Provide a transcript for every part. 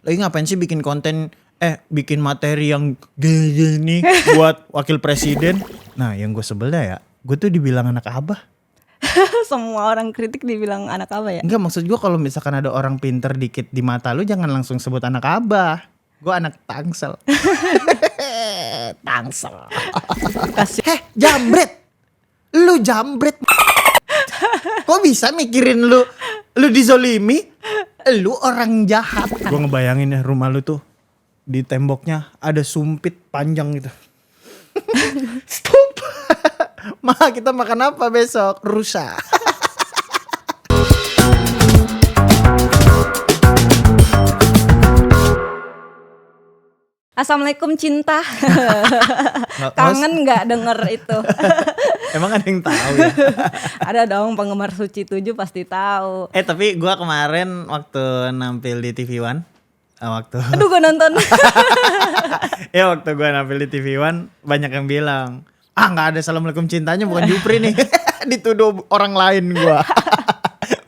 lagi ngapain sih bikin konten, bikin materi yang gini buat wakil presiden. Nah yang gue sebelnya ya, gue tuh dibilang anak abah. Semua orang kritik dibilang anak apa ya? Enggak, maksud gue kalau misalkan ada orang pinter dikit di mata lu, jangan langsung sebut anak abah. Gue anak Tangsel. Tangsel. Jambret. Lu jambret. Kok bisa mikirin lu dizolimi? Lu orang jahat. Gue ngebayangin ya rumah lu tuh, di temboknya ada sumpit panjang gitu. Stop. Ma, kita makan apa besok? Rusa. Assalamualaikum cinta. Kangen gak denger itu? Emang ada yang tahu ya? Ada dong, penggemar Suci 7 pasti tahu. Tapi gue kemarin waktu nampil di TV One, Aduh, gue nonton. ya waktu gue nampil di TV One, banyak yang bilang, nggak ada Assalamualaikum cintanya, bukan Jupri nih. Dituduh orang lain gue.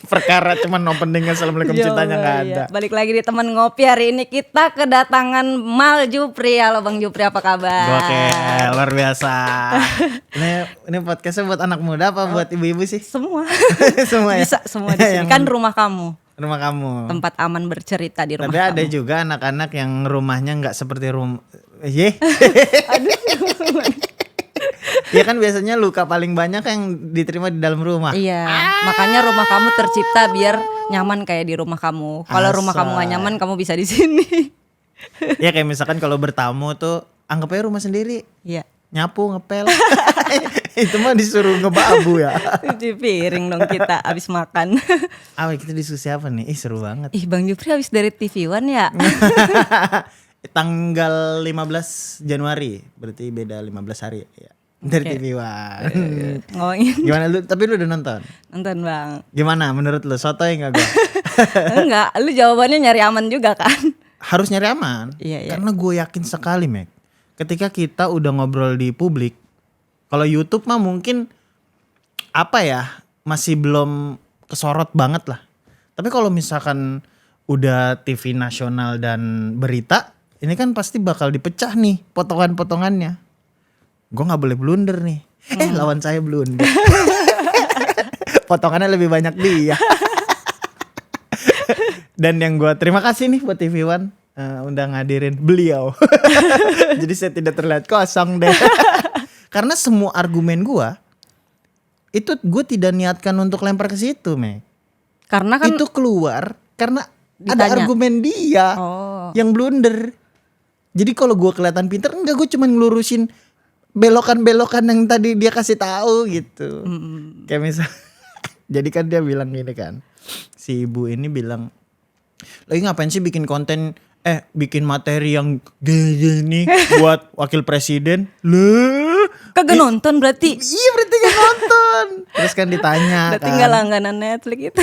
Perkara cuman opening Assalamualaikum cintanya nggak ada. Balik lagi di teman ngopi, hari ini kita kedatangan Mal Jupri. Halo Bang Jupri, apa kabar? Oke, luar biasa. Ini podcastnya buat anak muda apa buat ibu-ibu sih? Semua. Semua ya? Bisa semua di sini. Kan rumah kamu. Rumah kamu. Tempat aman bercerita di rumah Tapi kamu. ada juga anak-anak yang rumahnya nggak seperti rumah. Ya kan biasanya luka paling banyak yang diterima di dalam rumah. Iya, makanya rumah kamu tercipta biar nyaman kayak di rumah kamu. Kalau rumah kamu gak nyaman, kamu bisa di sini. Ya kayak misalkan kalau bertamu tuh anggap aja rumah sendiri. Iya. Nyapu, ngepel. Itu mah disuruh ngebabu ya. Cuci piring dong kita abis makan. Kita diskusi apa nih? Seru banget. Bang Jupri habis dari TV One ya? Tanggal 15 Januari, berarti beda 15 hari ya. Dari TV One. Ngomongin. Gimana lu? Tapi lu udah nonton? Nonton Bang. Gimana menurut lu? Sotoy gak gue? Enggak, lu jawabannya nyari aman juga kan? Harus nyari aman. Iya. Karena gue yakin sekali, Mek, ketika kita udah ngobrol di publik, kalau YouTube mah mungkin masih belum kesorot banget lah. Tapi kalau misalkan udah TV nasional dan berita, ini kan pasti bakal dipecah nih potongan-potongannya. Gue gak boleh blunder nih. Lawan saya blunder. Potongannya lebih banyak dia. Dan yang gue terima kasih nih buat TV One, udah ngadirin beliau. Jadi saya tidak terlihat kosong deh. Karena semua argumen gue tidak niatkan untuk lempar ke situ, Mek. Karena kan itu keluar karena ditanya. ada argumen dia yang blunder. Jadi kalau gue kelihatan pinter, enggak, gue cuma ngelurusin belokan-belokan yang tadi dia kasih tahu gitu. Kayak misal, jadi kan dia bilang gini kan, si ibu ini bilang, lagi ngapain sih bikin konten, bikin materi yang gini buat wakil presiden? Kagak nonton berarti? Iya, berarti gak nonton. Terus kan ditanya, berarti gak langganan Netflix itu.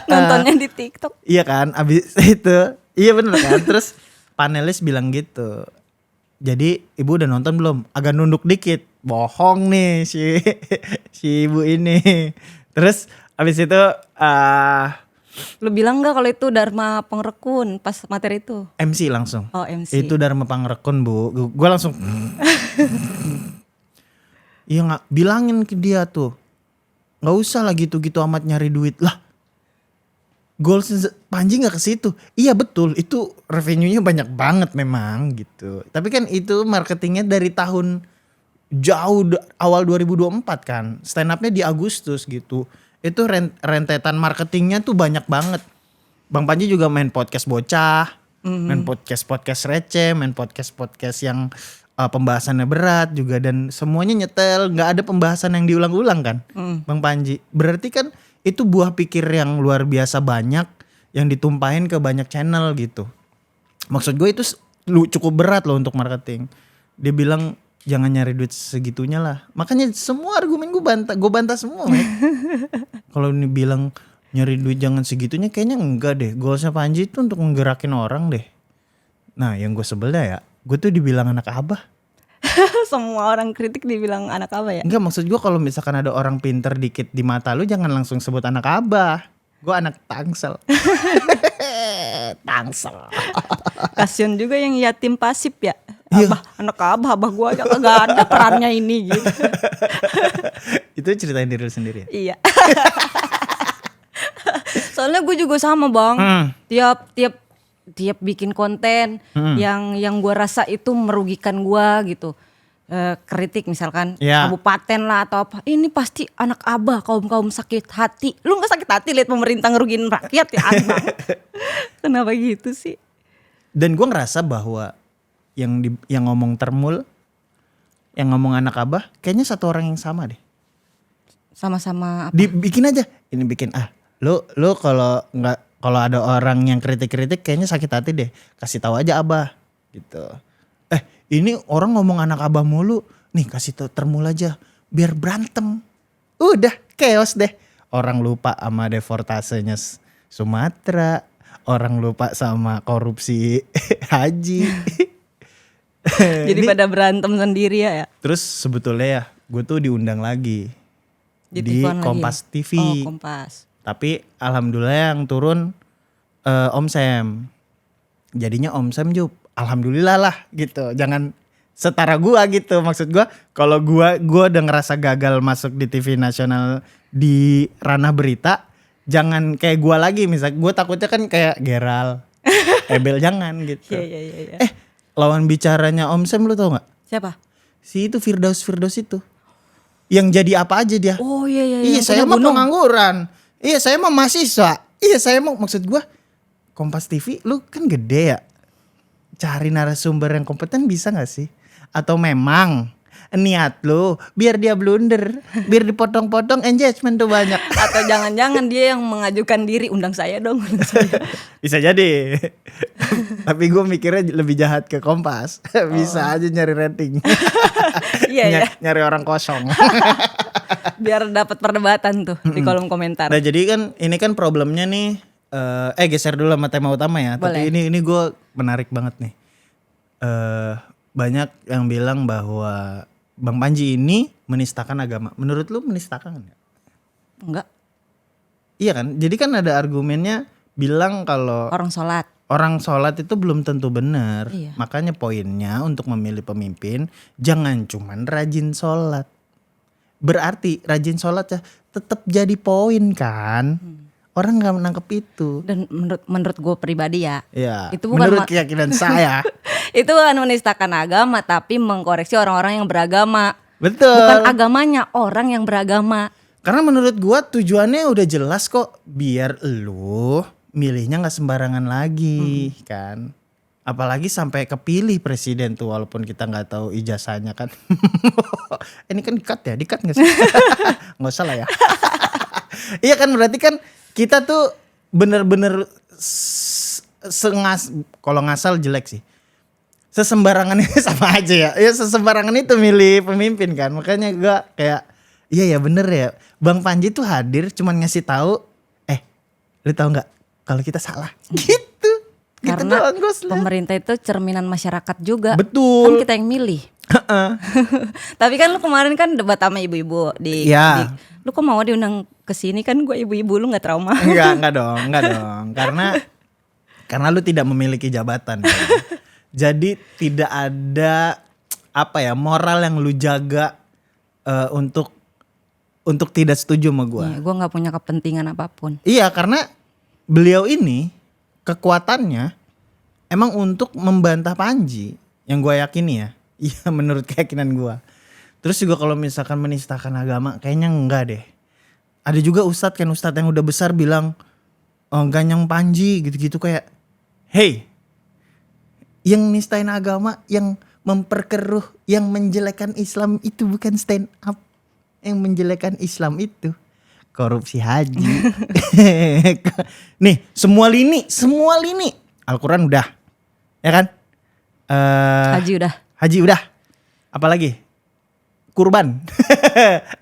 Nontonnya di TikTok. Iya kan, abis itu, iya bener kan. Terus panelis bilang gitu, jadi ibu udah nonton belum? Agak nunduk dikit. Bohong nih si ibu ini. Terus abis itu lu bilang gak kalau itu Dharma Pangrekun pas materi itu? MC langsung. Oh, MC. Itu Dharma Pangrekun, Bu. Gue langsung iya, nggak bilangin ke dia tuh, nggak usah lah gitu-gitu amat nyari duit lah. Goals Panji nggak ke situ. Iya betul, itu revenue-nya banyak banget memang gitu. Tapi kan itu marketingnya dari tahun jauh awal 2024 kan. Stand up-nya di Agustus gitu. Itu rentetan marketingnya tuh banyak banget. Bang Panji juga main podcast bocah, main podcast receh, main podcast yang pembahasannya berat juga, dan semuanya nyetel, nggak ada pembahasan yang diulang-ulang kan, Bang Panji. Berarti kan itu buah pikir yang luar biasa banyak yang ditumpahin ke banyak channel gitu. Maksud gue itu cukup berat loh untuk marketing. Dia bilang jangan nyari duit segitunya lah. Makanya semua argumen gue bantah semua. Kalau ini bilang nyari duit jangan segitunya, kayaknya enggak deh. Goalsnya Panji itu untuk menggerakin orang deh. Nah yang gue sebelnya ya, gue tuh dibilang anak abah. Semua orang kritik dibilang anak apa ya? Enggak, maksud gue kalau misalkan ada orang pinter dikit di mata lu, jangan langsung sebut anak abah. Gue anak Tangsel. Tangsel. Kasian juga yang yatim pasif ya. Iya. Abah gue aja kagak ada perannya ini gitu. Itu ceritain diri lu sendiri ya? Iya. Soalnya gue juga sama bang. Tiap bikin konten yang gue rasa itu merugikan gue gitu. Kritik misalkan kabupaten lah atau apa, ini pasti anak abah kaum sakit hati. Lu nggak sakit hati lihat pemerintah ngerugiin rakyat ya abang? Kenapa gitu sih? Dan gue ngerasa bahwa yang ngomong Termul, yang ngomong anak abah, kayaknya satu orang yang sama deh. Sama-sama apa? Dibikin aja, ini bikin lu kalau ada orang yang kritik kayaknya sakit hati deh, kasih tahu aja abah gitu. Ini orang ngomong anak abah mulu, nih kasih tahu Termul aja, biar berantem. Udah chaos deh. Orang lupa sama defortasenya Sumatera, orang lupa sama korupsi haji. Jadi pada berantem sendiri ya. Terus sebetulnya ya, gue tuh diundang lagi di Kompas lagi. TV. Oh, Kompas. Tapi alhamdulillah yang turun Om Sam. Jadinya Om Sam juga alhamdulillah lah gitu. Jangan setara gua gitu. Maksud gua kalau gua udah ngerasa gagal masuk di TV nasional di ranah berita, jangan kayak gua lagi. Misal gua takutnya kan kayak Geral, Ebel, jangan gitu. Iya. Lawan bicaranya Om Sam lu tau gak? Siapa? Si itu Firdaus itu. Yang jadi apa aja dia. Oh iya. Iya saya mah pengangguran. Iya saya mah mahasiswa. Iya saya mau, maksud gua Kompas TV lu kan gede ya. Cari narasumber yang kompeten bisa gak sih? Atau memang niat lu biar dia blunder, biar dipotong-potong engagement tuh banyak. Atau jangan-jangan dia yang mengajukan diri, undang saya dong. Bisa jadi. Tapi gue mikirnya lebih jahat ke Kompas. Bisa aja nyari rating. Iya. Nyari orang kosong. Biar dapat perdebatan tuh di kolom komentar. Nah jadi kan ini kan problemnya nih. Geser dulu sama tema utama ya. Boleh. Tapi ini gue menarik banget nih. Banyak yang bilang bahwa Bang Panji ini menistakan agama. Menurut lu menistakan gak? Enggak. Iya kan? Jadi kan ada argumennya bilang kalau Orang sholat itu belum tentu benar. Iya. Makanya poinnya untuk memilih pemimpin jangan cuman rajin sholat. Berarti rajin sholat ya tetap jadi poin kan. Orang gak menangkap itu. Dan menurut gue pribadi ya. Ya, itu bukan menurut keyakinan saya. Itu bukan menistakan agama, tapi mengkoreksi orang-orang yang beragama. Betul. Bukan agamanya, orang yang beragama. Karena menurut gua tujuannya udah jelas kok. Biar lu milihnya gak sembarangan lagi kan. Apalagi sampai kepilih presiden tuh, walaupun kita gak tahu ijazahnya kan. Ini kan dikat gak sih? Gak usah lah ya. Iya kan, berarti kan kita tuh bener-bener kalau ngasal jelek sih. Sesembarangan sama aja ya. Ya sesembarangan itu milih pemimpin kan. Makanya gue kayak iya ya bener ya. Bang Panji tuh hadir cuman ngasih tahu lu tahu nggak kalau kita salah. Gitu. Karena pemerintah itu cerminan masyarakat juga. Betul. Kan kita yang milih. Tapi kan lu kemarin kan debat sama ibu-ibu di lu kok mau diundang ke sini, kan gue ibu-ibu, lu nggak trauma? Enggak dong. Karena lu tidak memiliki jabatan. Kan? Jadi tidak ada moral yang lu jaga untuk tidak setuju sama gue. Iya, gue nggak punya kepentingan apapun. Iya, karena beliau ini kekuatannya emang untuk membantah Panji, yang gue yakini ya. Iya, menurut keyakinan gue. Terus juga kalau misalkan menistakan agama, kayaknya enggak deh. Ada juga ustadz yang udah besar bilang ganyang Panji gitu-gitu, kayak hey, yang nistain agama, yang memperkeruh, yang menjelekan Islam itu bukan stand up. Yang menjelekan Islam itu korupsi haji. Nih semua lini Al-Quran udah, ya kan? Haji udah. Apalagi? Kurban.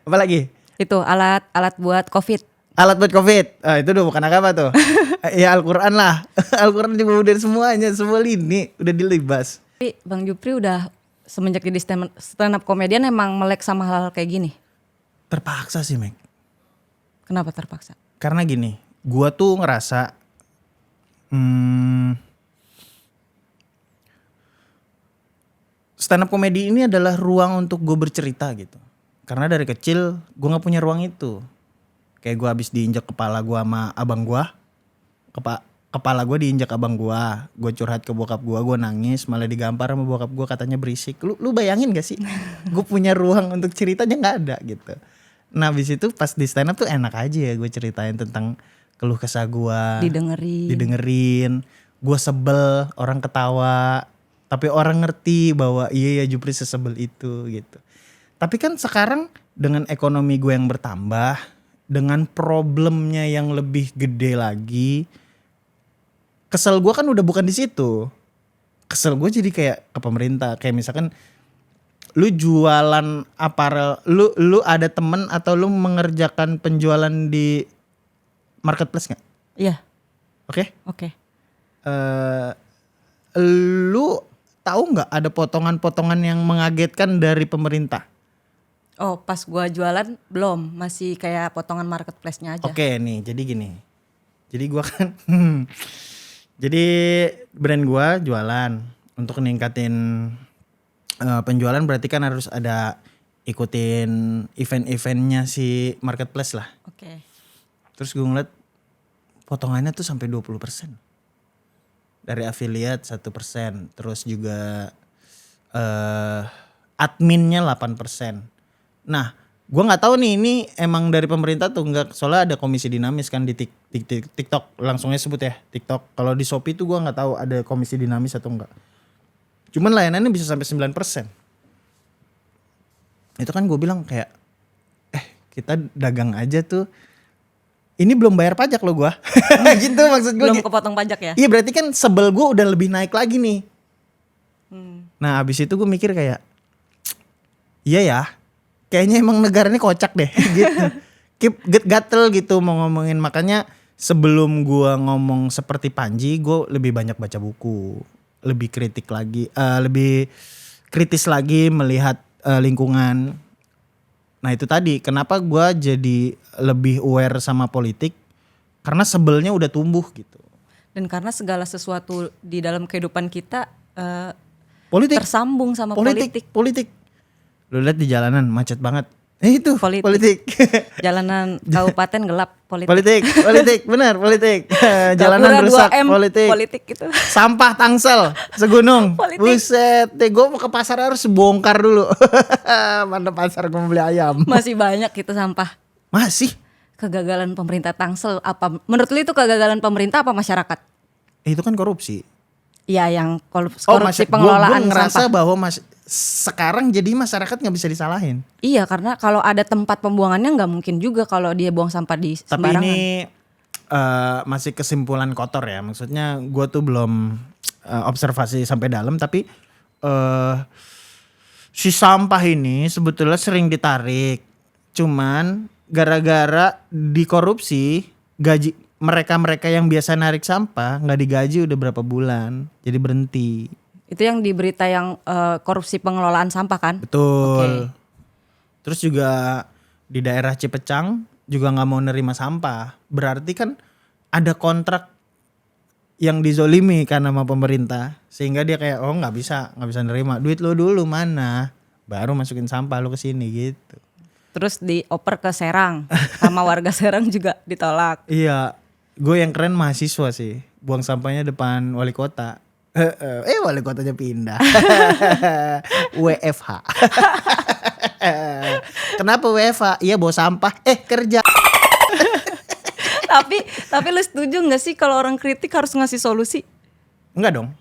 Apalagi? Itu alat buat COVID. Alat buat COVID. Itu udah bukan agama tuh. Ya Al-Quran lah. Al-Quran juga udah semuanya, semua lini udah dilibas. Tapi Bang Jupri udah semenjak jadi stand up komedian emang melek sama hal-hal kayak gini? Terpaksa sih, Meg. Kenapa terpaksa? Karena gini, Gue tuh ngerasa stand up comedy ini adalah ruang untuk gue bercerita gitu. Karena dari kecil gue gak punya ruang itu. Kayak gue abis diinjak kepala gue sama abang gue. Kepala gue diinjak abang gue curhat ke bokap gue nangis, malah digampar sama bokap gue katanya berisik. Lu bayangin gak sih? Gue punya ruang untuk ceritanya gak ada gitu. Nah abis itu pas di stand up tuh enak aja ya gue ceritain tentang keluh kesah gue. Didengerin. Gue sebel, orang ketawa. Tapi orang ngerti bahwa iya ya Jupri sesebel itu gitu. Tapi kan sekarang dengan ekonomi gue yang bertambah, dengan problemnya yang lebih gede lagi, kesel gue kan udah bukan di situ. Kesel gue jadi kayak ke pemerintah. Kayak misalkan lu jualan aparel, lu ada temen atau lu mengerjakan penjualan di marketplace nggak? Iya. Oke. Lu tahu nggak ada potongan-potongan yang mengagetkan dari pemerintah? Oh pas gua jualan belum, masih kayak potongan marketplace-nya aja. Oke nih, jadi gini. Jadi gua kan jadi brand gua jualan. Untuk ningkatin penjualan berarti kan harus ada ikutin event-eventnya si marketplace lah. Oke. Terus gue ngeliat potongannya tuh sampai 20%. Dari affiliate 1%, terus juga adminnya 8%. Nah, gue nggak tahu nih ini emang dari pemerintah tuh enggak, soalnya ada komisi dinamis kan di TikTok, langsungnya sebut ya TikTok. Kalau di Shopee tuh gue nggak tahu ada komisi dinamis atau enggak. Cuman layanannya bisa sampai 9%. Itu kan gue bilang kayak, kita dagang aja tuh. Ini belum bayar pajak loh gue. Gitu maksud gue. Belum kepotong pajak ya? Iya berarti kan sebel gue udah lebih naik lagi nih. Nah abis itu gue mikir kayak, iya ya, kayaknya emang negara ini kocak deh. Gitu. Gatel gitu mau ngomongin. Makanya sebelum gue ngomong seperti Panji, gue lebih banyak baca buku. Lebih kritis lagi melihat lingkungan. Nah itu tadi kenapa gue jadi lebih aware sama politik, karena sebelnya udah tumbuh gitu. Dan karena segala sesuatu di dalam kehidupan kita Politik. tersambung sama politik. Lu lihat di jalanan macet banget. Itu politik. Jalanan kabupaten gelap politik. Politik, benar politik. Jalanan rusak 2M, politik itu. Sampah Tangsel segunung. Politik. Buset, gue mau ke pasar harus bongkar dulu. Mana pasar gue mau beli ayam. Masih banyak itu sampah. Masih. Kegagalan pemerintah Tangsel apa? Menurut lu itu kegagalan pemerintah apa masyarakat? Itu kan korupsi. Iya yang korupsi pengelolaan gue ngerasa sampah. bahwa sekarang jadi masyarakat nggak bisa disalahin. Iya karena kalau ada tempat pembuangannya nggak mungkin juga kalau dia buang sampah di sembarangan. Tapi ini masih kesimpulan kotor ya. Maksudnya gue tuh belum observasi sampai dalam. Tapi si sampah ini sebetulnya sering ditarik. Cuman gara-gara dikorupsi gaji mereka yang biasa narik sampah nggak digaji udah berapa bulan. Jadi berhenti. Itu yang di berita yang korupsi pengelolaan sampah kan? Betul. Okay. Terus juga di daerah Cipecang juga nggak mau nerima sampah. Berarti kan ada kontrak yang dizolimi kan sama pemerintah, sehingga dia kayak nggak bisa nerima. Duit lo dulu mana? Baru masukin sampah lo ke sini gitu. Terus dioper ke Serang, sama warga Serang juga ditolak. Iya, gue yang keren mahasiswa sih, buang sampahnya depan wali kota. Wali kotanya pindah. WFH. Kenapa WFH? Iya bawa sampah. Kerja. tapi lu setuju nggak sih kalau orang kritik harus ngasih solusi? Enggak dong.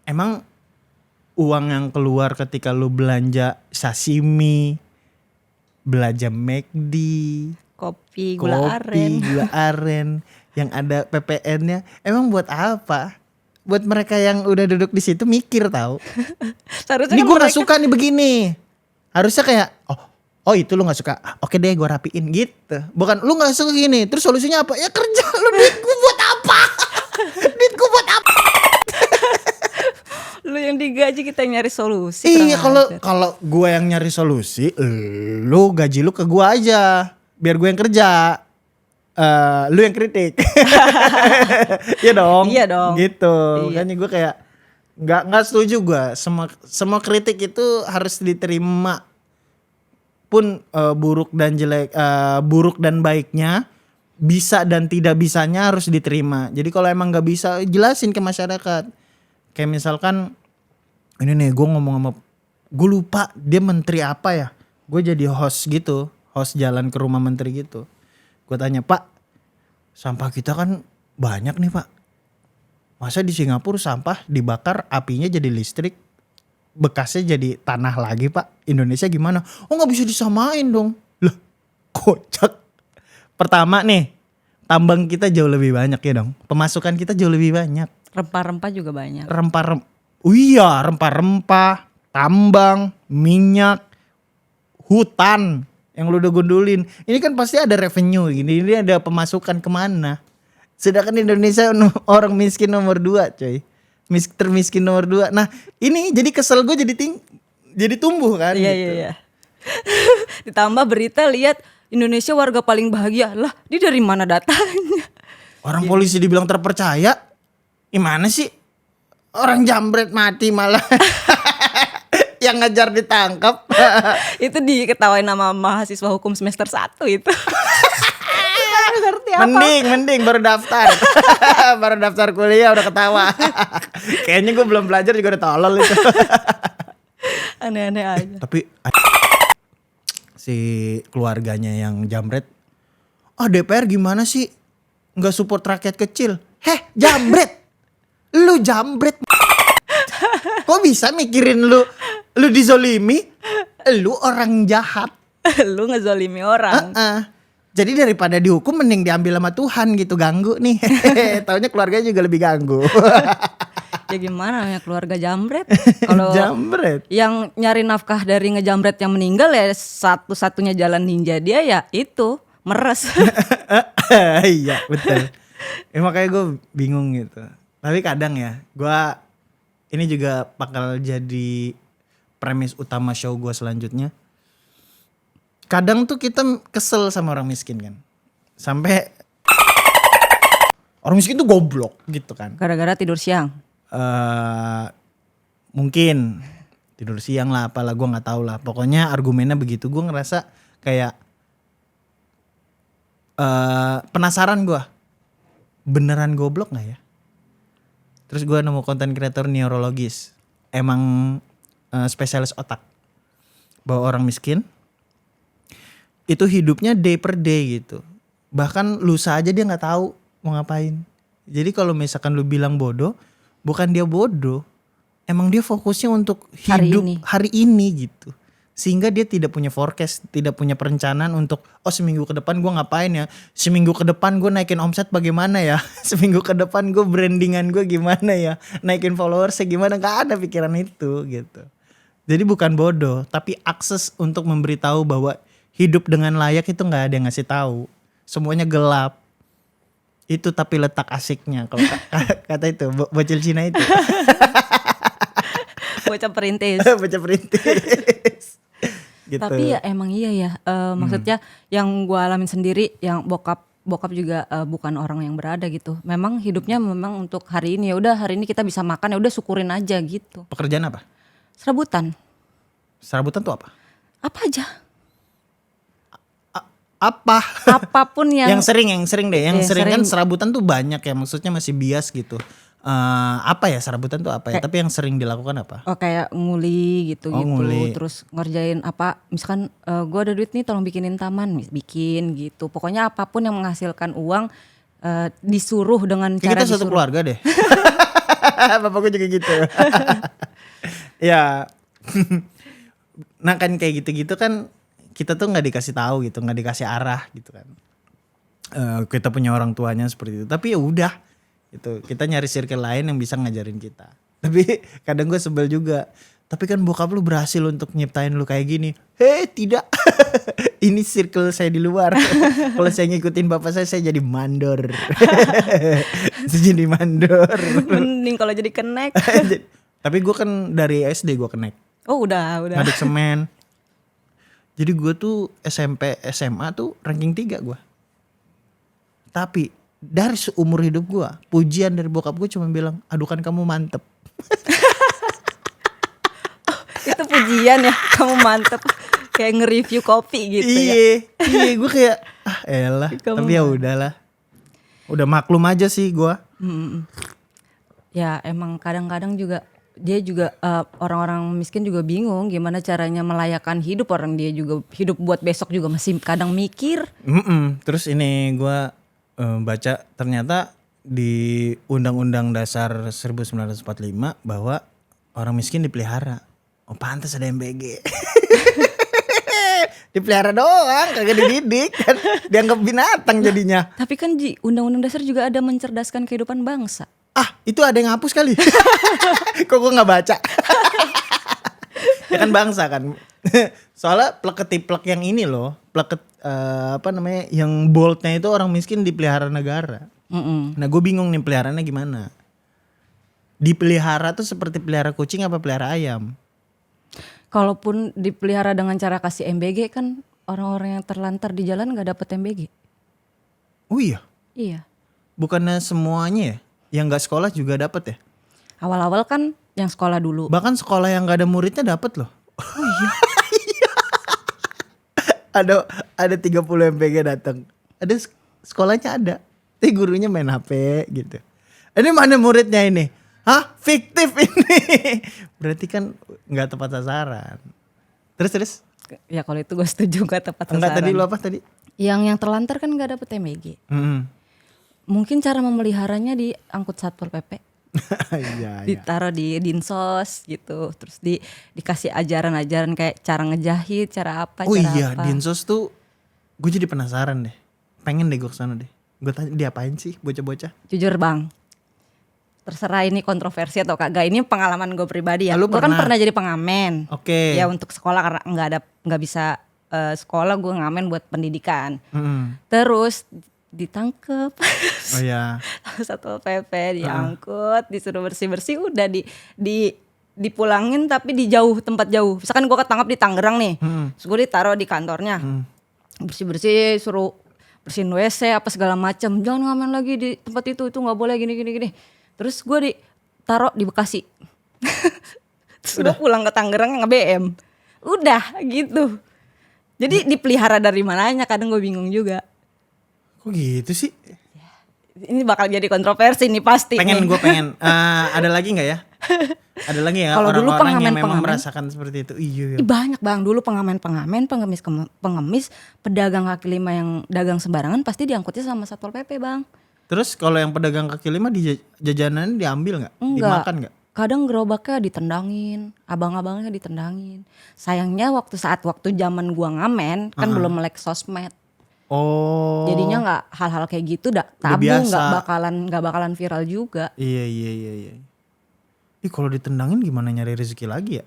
Emang uang yang keluar ketika lu belanja sashimi, belanja McD, kopi gula aren yang ada PPN-nya, emang buat apa? Buat mereka yang udah duduk di situ mikir tahu. Ini gue nggak suka nih begini. Harusnya kayak oh itu lu nggak suka. Oke deh gue rapiin gitu. Bukan lu nggak suka gini. Terus solusinya apa? Ya kerja. Lu duit gue buat apa? Duit gue buat apa? Lu yang digaji kita yang nyari solusi. Iya kalau gue yang nyari solusi, lu gaji lu ke gue aja. Biar gue yang kerja. lu yang kritik. Iya dong. Iya dong. Gitu. Iya. Makanya gue kayak nggak setuju gue. Semua kritik itu harus diterima. Pun buruk dan jelek, buruk dan baiknya, bisa dan tidak bisanya harus diterima. Jadi kalau emang nggak bisa, jelasin ke masyarakat. Kayak misalkan ini nih, gue ngomong sama, gue lupa dia menteri apa ya. Gue jadi host gitu, host jalan ke rumah menteri gitu. Gue tanya, Pak, sampah kita kan banyak nih Pak. Masa di Singapura sampah dibakar, apinya jadi listrik, bekasnya jadi tanah lagi Pak. Indonesia gimana? Oh gak bisa disamain dong. Lah kocak. Pertama nih, tambang kita jauh lebih banyak ya dong. Pemasukan kita jauh lebih banyak. Rempah-rempah juga banyak. Rempah-rempah, tambang, minyak, hutan yang lu udah gundulin. Ini kan pasti ada revenue gini, ini ada pemasukan kemana. Sedangkan Indonesia orang miskin nomor 2 coy. Termiskin nomor 2. Nah ini jadi kesel gue jadi tumbuh kan. Iya. Ditambah berita lihat Indonesia warga paling bahagia. Lah dia dari mana datanya? Orang polisi dibilang terpercaya. Gimana sih? Orang jambret mati malah. Yang ngejar ditangkap. Itu diketawain sama mahasiswa hukum semester 1 itu. Ngerti apa? Mending baru daftar. Baru daftar kuliah udah ketawa. Kayaknya gue belum belajar juga udah tolol itu. Aneh-aneh aja. Tapi si keluarganya yang jambret, DPR gimana sih nggak support rakyat kecil? Jambret, lu jambret. Kok bisa mikirin lu dizolimi? Lu orang jahat. Lu ngezolimi orang. Jadi daripada dihukum mending diambil sama Tuhan gitu, ganggu nih. Taunya keluarganya juga lebih ganggu. Ya gimana ya keluarga jambret? Kalau jambret. yang nyari nafkah dari ngejambret yang meninggal ya satu-satunya jalan ninja dia ya itu meres. Iya betul. Makanya gue bingung gitu. Tapi kadang ya, ini juga bakal jadi premis utama show gue selanjutnya. Kadang tuh kita kesel sama orang miskin kan. Sampai orang miskin tuh goblok gitu kan. Gara-gara tidur siang. Mungkin tidur siang lah, apalah gue nggak tahu lah. Pokoknya argumennya begitu. Gue ngerasa kayak penasaran gue, beneran goblok nggak ya? Terus gue nemu konten kreator neurologis, emang spesialis otak, bahwa orang miskin itu hidupnya day per day gitu. Bahkan lusa aja dia nggak tahu mau ngapain. Jadi kalau misalkan lu bilang bodoh, bukan dia bodoh, emang dia fokusnya untuk hidup hari ini gitu. Sehingga dia tidak punya forecast, tidak punya perencanaan untuk seminggu ke depan gue ngapain ya, seminggu ke depan gue naikin omset bagaimana ya, seminggu ke depan gue brandingan gue gimana ya, naikin followersnya gimana, gak ada pikiran itu gitu. Jadi bukan bodoh, tapi akses untuk memberitahu bahwa hidup dengan layak itu gak ada yang ngasih tahu. Semuanya gelap. Itu tapi letak asiknya kalau kata itu bocil Cina itu. Bocah perintis. Bocah perintis. Gitu. Tapi ya emang iya ya. Maksudnya yang gue alamin sendiri, yang bokap juga bukan orang yang berada gitu. Memang hidupnya memang untuk hari ini, ya udah hari ini kita bisa makan, ya udah syukurin aja gitu. Pekerjaan apa? Serabutan. Serabutan tuh apa? Apa aja? Apa? Apapun yang sering deh, yang sering kan sering. serabutan tuh banyak ya, maksudnya masih bias gitu. Apa ya serabutan tuh apa ya? Tapi yang sering dilakukan apa? Oh kayak nguli gitu. Nguli. Terus ngerjain apa, misalkan gue ada duit nih tolong bikinin taman, bikin gitu. Pokoknya apapun yang menghasilkan uang disuruh dengan cara kita disuruh. satu keluarga deh. Bapak gue juga gitu. Ya. Nah kan kayak gitu-gitu kan kita tuh nggak dikasih tahu gitu, nggak dikasih arah gitu kan. Kita punya orang tuanya seperti itu, tapi ya udah gitu. Kita nyari circle lain yang bisa ngajarin kita. Tapi kadang gue sebel juga. Tapi kan bokap lu berhasil untuk nyiptain lu kayak gini. Tidak. Ini circle saya di luar. Kalau saya ngikutin bapak saya jadi mandor. Saya jadi mandor. Mending kalau jadi kenek. Tapi gue kan dari SD gue kenek. Oh udah. Ngaduk semen. Jadi gue tuh SMP, SMA tuh ranking 3 gue. Tapi dari seumur hidup gue, pujian dari bokap gue cuma bilang, aduh kan kamu mantep. Itu pujian ya, kamu mantep. Kayak nge-review kopi gitu ya. Iya gue kayak elah. Kamu Tapi ya udahlah. Udah maklum aja sih gue. Ya emang kadang-kadang juga dia juga orang-orang miskin juga bingung gimana caranya melayakan hidup, orang dia juga hidup buat besok juga masih kadang mikir. Terus ini gue baca ternyata di Undang-Undang Dasar 1945 bahwa orang miskin dipelihara. Oh pantas ada MBG. Dipelihara doang, kagak dididik kan, dianggap binatang jadinya. Tapi kan di Undang-Undang Dasar juga ada mencerdaskan kehidupan bangsa. Itu ada yang hapus kali. Kok gue gak baca. Ya kan bangsa kan. Soalnya plek-ketiplek yang ini loh. Yang boldnya itu orang miskin dipelihara negara. Nah gue bingung nih peliharaannya gimana. Dipelihara tuh seperti pelihara kucing apa pelihara ayam? Kalaupun dipelihara dengan cara kasih MBG kan orang-orang yang terlantar di jalan gak dapet MBG. Oh iya? Iya. Bukannya semuanya ya? Yang gak sekolah juga dapat ya? Awal-awal kan yang sekolah dulu. Bahkan sekolah yang gak ada muridnya dapat loh. Oh iya. ada 30 MPG datang. Ada sekolahnya ada. Tapi gurunya main HP gitu. Ini mana muridnya ini? Hah? Fiktif ini. Berarti kan gak tepat sasaran. Terus? Ya kalau itu gue setuju gak tepat sasaran. Enggak, tadi lu apa tadi? Yang terlantar kan gak dapet MBG. Mungkin cara memeliharanya diangkut Satpol PP. Iya. Ditaruh di dinsos gitu. Terus dikasih ajaran-ajaran kayak cara ngejahit, cara apa, Oh cara iya, apa. dinsos tuh gue jadi penasaran deh. Pengen deh gue kesana deh. Gue tanya diapain sih bocah-bocah? Jujur bang, terserah ini kontroversi atau kagak, ini pengalaman gue pribadi ya. Lu Gue kan pernah? pernah jadi pengamen. Oke. Ya untuk sekolah karena nggak bisa sekolah, gue ngamen buat pendidikan. Terus ditangkep. Oh iya. Satpol PP diangkut, disuruh bersih-bersih, udah dipulangin tapi di tempat jauh. Misalkan gue ketangkap di Tangerang nih, terus gue ditaruh di kantornya, bersih-bersih, suruh bersihin WC apa segala macam. Jangan ngamen lagi di tempat itu nggak boleh gini. Terus gue ditaruh di Bekasi. Terus gue pulang ke Tangerang nge-BM. Udah gitu. Jadi dipelihara dari mananya kadang gue bingung juga. Kok gitu sih? Ini bakal jadi kontroversi nih pasti. Gue pengen. Ada lagi nggak ya? Ada lagi ya Kalau dulu orang-orang yang memang pengamen-pengamen merasakan seperti itu? Iya. banyak bang, dulu pengamen-pengamen, pengemis, pedagang kaki lima yang dagang sembarangan pasti diangkutnya sama Satpol PP bang. Terus kalau yang pedagang kaki lima di jajanan diambil nggak? Dimakan nggak? Kadang gerobaknya ditendangin, abang-abangnya ditendangin. Sayangnya waktu zaman gua ngamen kan belum melek sosmed. Oh. Jadinya nggak hal-hal kayak gitu tabu, nggak bakalan viral juga. Iya. Ih kalau ditendangin gimana nyari rezeki lagi ya?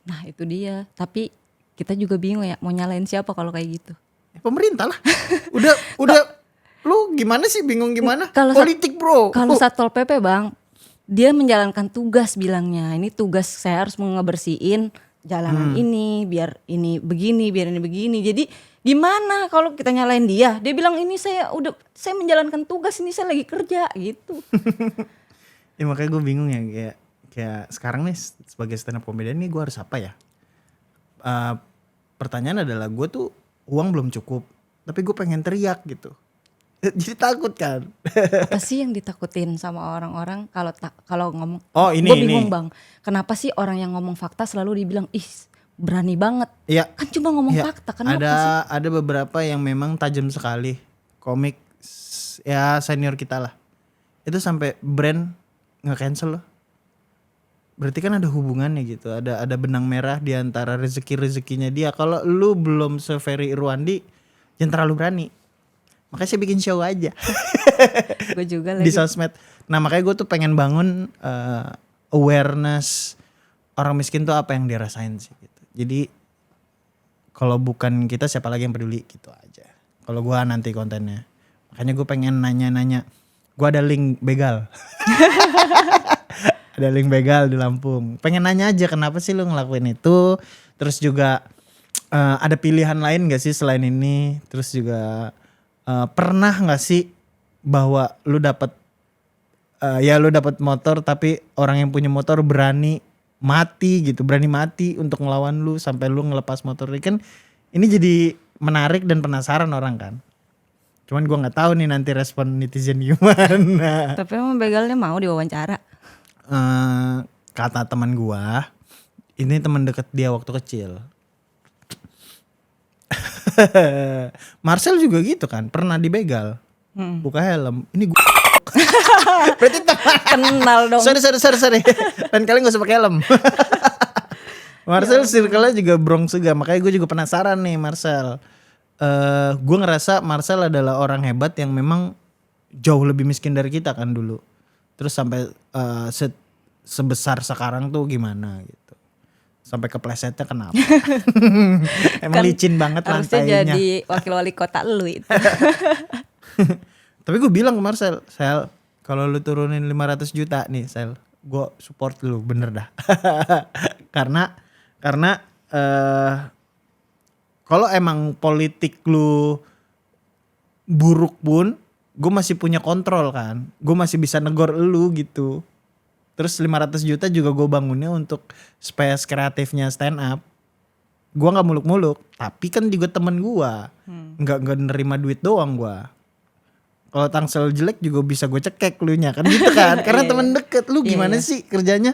Nah itu dia. Tapi kita juga bingung ya mau nyalain siapa kalau kayak gitu. Pemerintah lah. udah. Lu gimana sih bingung gimana? Politik bro. Kalau Satpol PP bang, dia menjalankan tugas bilangnya. Ini tugas saya harus ngebersihin jalanan ini biar ini begini. Jadi gimana kalau kita nyalain dia? Dia bilang ini saya menjalankan tugas, ini saya lagi kerja gitu. Ya makanya gue bingung ya kayak sekarang nih sebagai stand up comedian nih gue harus apa ya? Pertanyaan adalah gue tuh uang belum cukup, tapi gue pengen teriak gitu. Jadi takut kan? Apa sih yang ditakutin sama orang-orang kalau ngomong? Oh ini. Gue bingung bang, kenapa sih orang yang ngomong fakta selalu dibilang berani banget? Iya. Kan cuma ngomong fakta. Kenapa sih? Ada beberapa yang memang tajam sekali. Komik ya senior kita lah. Itu sampai brand nge-cancel loh. Berarti kan ada hubungannya gitu. Ada benang merah di antara rezekinya dia. Kalau lu belum se-Ferry Irwandi, jangan terlalu berani. Makanya saya bikin show aja. Gue juga lagi. Di sosmed. Nah makanya gue tuh pengen bangun awareness orang miskin tuh apa yang dirasain sih gitu. Jadi kalau bukan kita siapa lagi yang peduli gitu aja. Kalau gue nanti kontennya. Makanya gue pengen nanya-nanya. Gue ada link begal. Ada link begal di Lampung. Pengen nanya aja kenapa sih lu ngelakuin itu. Terus juga ada pilihan lain gak sih selain ini. Terus juga pernah nggak sih bahwa lu dapat lu dapat motor tapi orang yang punya motor berani mati untuk ngelawan lu sampai lu ngelepas motor ini kan, ini jadi menarik dan penasaran orang kan. Cuman gue nggak tahu nih nanti respon netizen gimana. Tapi emang begalnya mau diwawancara. Kata teman gue, ini teman deket dia waktu kecil. Marcel juga gitu kan, pernah dibegal, buka helm. Ini gue berarti kenal dong. Sorry. Lain kali gak usah pakai helm. Marcel circle-nya juga Bronx juga. Makanya gue juga penasaran nih Marcel. Gue ngerasa Marcel adalah orang hebat yang memang jauh lebih miskin dari kita kan dulu. Terus sampai sebesar sekarang tuh gimana gitu. Sampai keplesetnya kenapa. Emang kan licin banget lantainya. Harusnya jadi wakil wali kota lu itu. Tapi gue bilang ke Marcel, Sel, kalau lu turunin 500 juta nih Sel, gue support lu bener dah. karena kalau emang politik lu buruk pun, gue masih punya kontrol kan, gue masih bisa negor lu gitu. Terus 500 juta juga gue bangunnya untuk space kreatifnya stand up. Gue nggak muluk-muluk, tapi kan juga temen gue, nggak nerima duit doang gue. Kalau tangsel jelek juga bisa gue cekek lu nya kan gitu kan. Karena temen deket. Lu gimana sih kerjanya?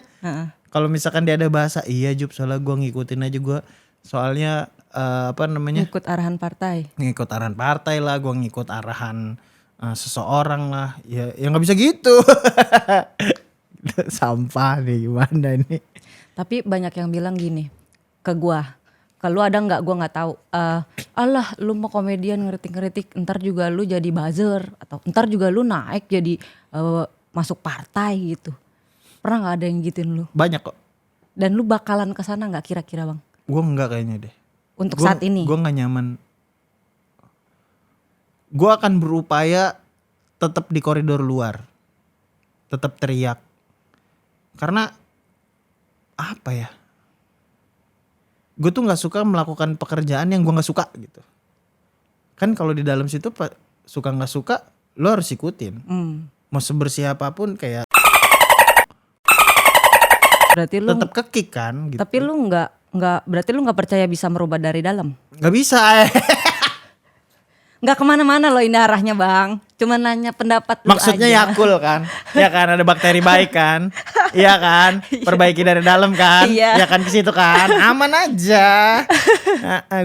Kalau misalkan dia ada bahasa, iya Jup soalnya gue ngikutin aja gue. Soalnya ngikut arahan partai. Ngikut arahan partai lah, gue ngikut arahan seseorang lah. Ya gak bisa gitu. Sampah nih gimana nih. Tapi banyak yang bilang gini ke gue. Kalau ada nggak, gue nggak tahu. Alah, lu mau komedian ngeritik-ngeritik, ntar juga lu jadi buzzer atau ntar juga lu naik jadi masuk partai gitu. Pernah nggak ada yang gituin lu? Banyak kok. Dan lu bakalan kesana nggak kira-kira bang? Gue nggak kayaknya deh. Untuk saat ini? Gue nggak nyaman. Gue akan berupaya tetap di koridor luar, tetap teriak. Karena apa ya? Gue tuh nggak suka melakukan pekerjaan yang gue nggak suka gitu. Kan kalau di dalam situ suka nggak suka, lo harus ikutin. Mau sebersih apapun kayak. Berarti lu tetap kekik kan. Gitu. Tapi lu nggak berarti lu nggak percaya bisa merubah dari dalam? Nggak bisa. Nggak kemana-mana loh ini arahnya bang. Cuma nanya pendapat lu maksudnya aja. Yakult kan. Ya kan ada bakteri baik kan. Iya kan. Perbaiki dari dalam kan. Iya. Ya kan ke situ kan. Aman aja.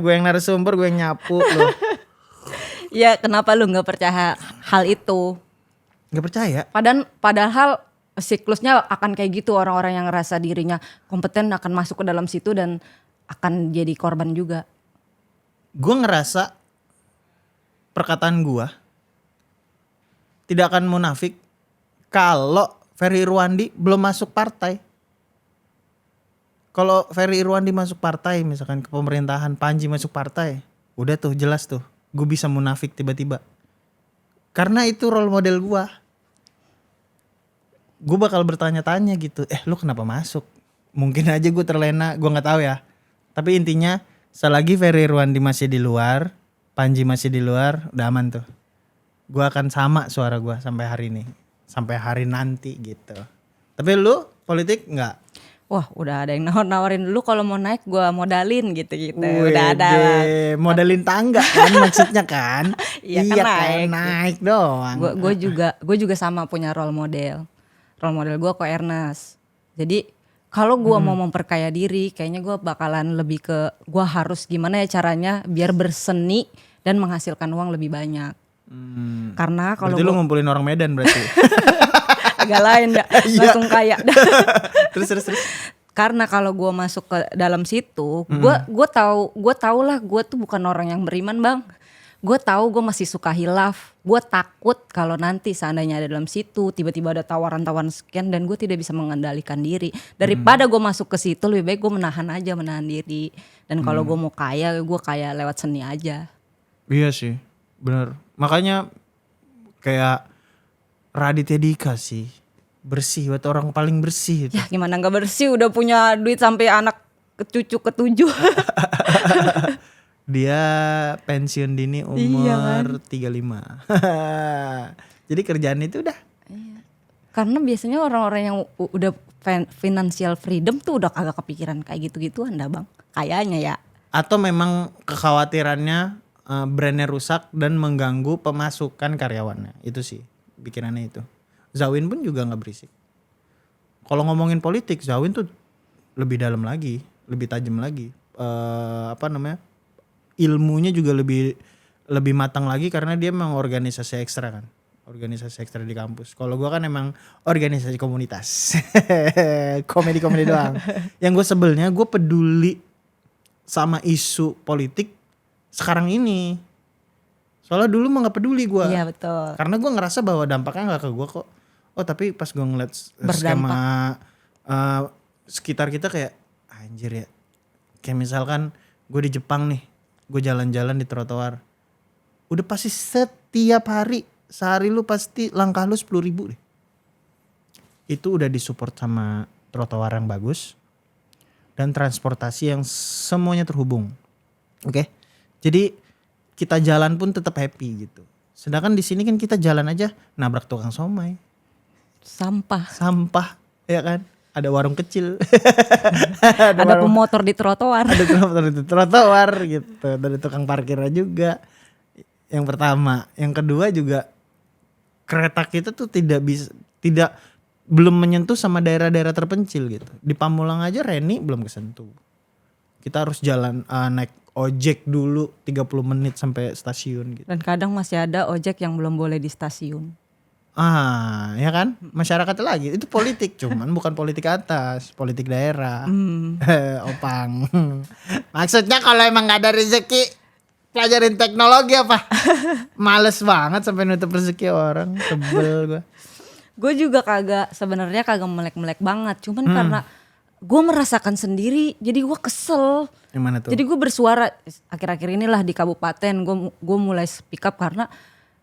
Gue yang narasumber, gue yang nyapu loh. Ya kenapa lu nggak percaya hal itu? Nggak percaya. Padahal siklusnya akan kayak gitu. Orang-orang yang ngerasa dirinya kompeten akan masuk ke dalam situ dan akan jadi korban juga. Gue ngerasa perkataan gue tidak akan munafik kalau Ferry Irwandi belum masuk partai. Kalau Ferry Irwandi masuk partai, misalkan ke pemerintahan, Panji masuk partai, udah tuh jelas tuh, gue bisa munafik tiba-tiba. Karena itu role model gue. Gue bakal bertanya-tanya gitu, lu kenapa masuk? Mungkin aja gue terlena, gue nggak tahu ya. Tapi intinya, selagi Ferry Irwandi masih di luar, Panji masih di luar, udah aman tuh. Gue akan sama suara gue sampai hari ini. Sampai hari nanti gitu. Tapi lu politik enggak? Wah udah ada yang nawarin lu kalau mau naik gue modalin gitu-gitu. Udah ada. Modalin tangga kan maksudnya kan? Iya kan naik doang. Gue juga sama punya role model. Role model gue kok Ernest. Jadi kalau gue mau memperkaya diri, kayaknya gue bakalan lebih ke gue harus gimana ya caranya biar berseni dan menghasilkan uang lebih banyak. Karena kalau berarti lu ngumpulin orang Medan berarti. Agak lain ya, langsung kaya. terus. Karena kalau gue masuk ke dalam situ, gue tahu lah gue tuh bukan orang yang beriman bang. Gue tahu gue masih suka hilaf. Gue takut kalau nanti seandainya ada dalam situ tiba-tiba ada tawaran-tawaran sekian dan gue tidak bisa mengendalikan diri. Daripada gue masuk ke situ lebih baik gue menahan diri. Dan kalau gue mau kaya, gue kaya lewat seni aja. Iya sih, benar. Makanya kayak Raditya Dika sih bersih, buat orang paling bersih itu. Ya gimana nggak bersih, udah punya duit sampai anak cucu ke-7. Dia pensiun dini umur 35. Jadi kerjaan itu udah. Karena biasanya orang-orang yang udah financial freedom tuh udah kagak kepikiran kayak gitu-gituan dah bang. Kayaknya ya. Atau memang kekhawatirannya brandnya rusak dan mengganggu pemasukan karyawannya. Itu sih pikirannya itu. Zawin pun juga gak berisik. Kalau ngomongin politik Zawin tuh lebih dalam lagi. Lebih tajam lagi. Ilmunya juga lebih matang lagi karena dia memang organisasi ekstra kan. Organisasi ekstra di kampus. Kalau gue kan emang organisasi komunitas. Komedi-komedi doang. Yang gue sebelnya gue peduli sama isu politik sekarang ini. Soalnya dulu mah gak peduli gue. Iya betul. Karena gue ngerasa bahwa dampaknya gak ke gue kok. Oh tapi pas gue ngeliat skema sekitar kita kayak anjir ya. Kayak misalkan gue di Jepang nih. Gue jalan-jalan di trotoar. Udah pasti setiap hari. Sehari lu pasti langkah lu 10.000 deh. Itu udah disupport sama trotoar yang bagus. Dan transportasi yang semuanya terhubung. Oke. Jadi kita jalan pun tetap happy gitu. Sedangkan di sini kan kita jalan aja nabrak tukang somai. Sampah ya kan. Ada warung kecil. ada pemotor di trotoar. Ada pemotor di trotoar gitu. Dari tukang parkirnya juga. Yang pertama. Yang kedua juga kereta kita tuh belum menyentuh sama daerah-daerah terpencil gitu. Di Pamulang aja Reni belum kesentuh. Kita harus jalan naik ojek dulu 30 menit sampai stasiun gitu. Dan kadang masih ada ojek yang belum boleh di stasiun. Ya kan? Masyarakat lagi. Itu politik cuman bukan politik atas, politik daerah. Opang. Maksudnya kalau emang gak ada rezeki pelajarin teknologi apa? Males banget sampai nutup rezeki orang. Sebel gue. Gue juga sebenarnya kagak melek-melek banget. Cuman karena gue merasakan sendiri jadi gue kesel. Yang mana tuh? Jadi gue bersuara akhir-akhir inilah di kabupaten gue mulai speak up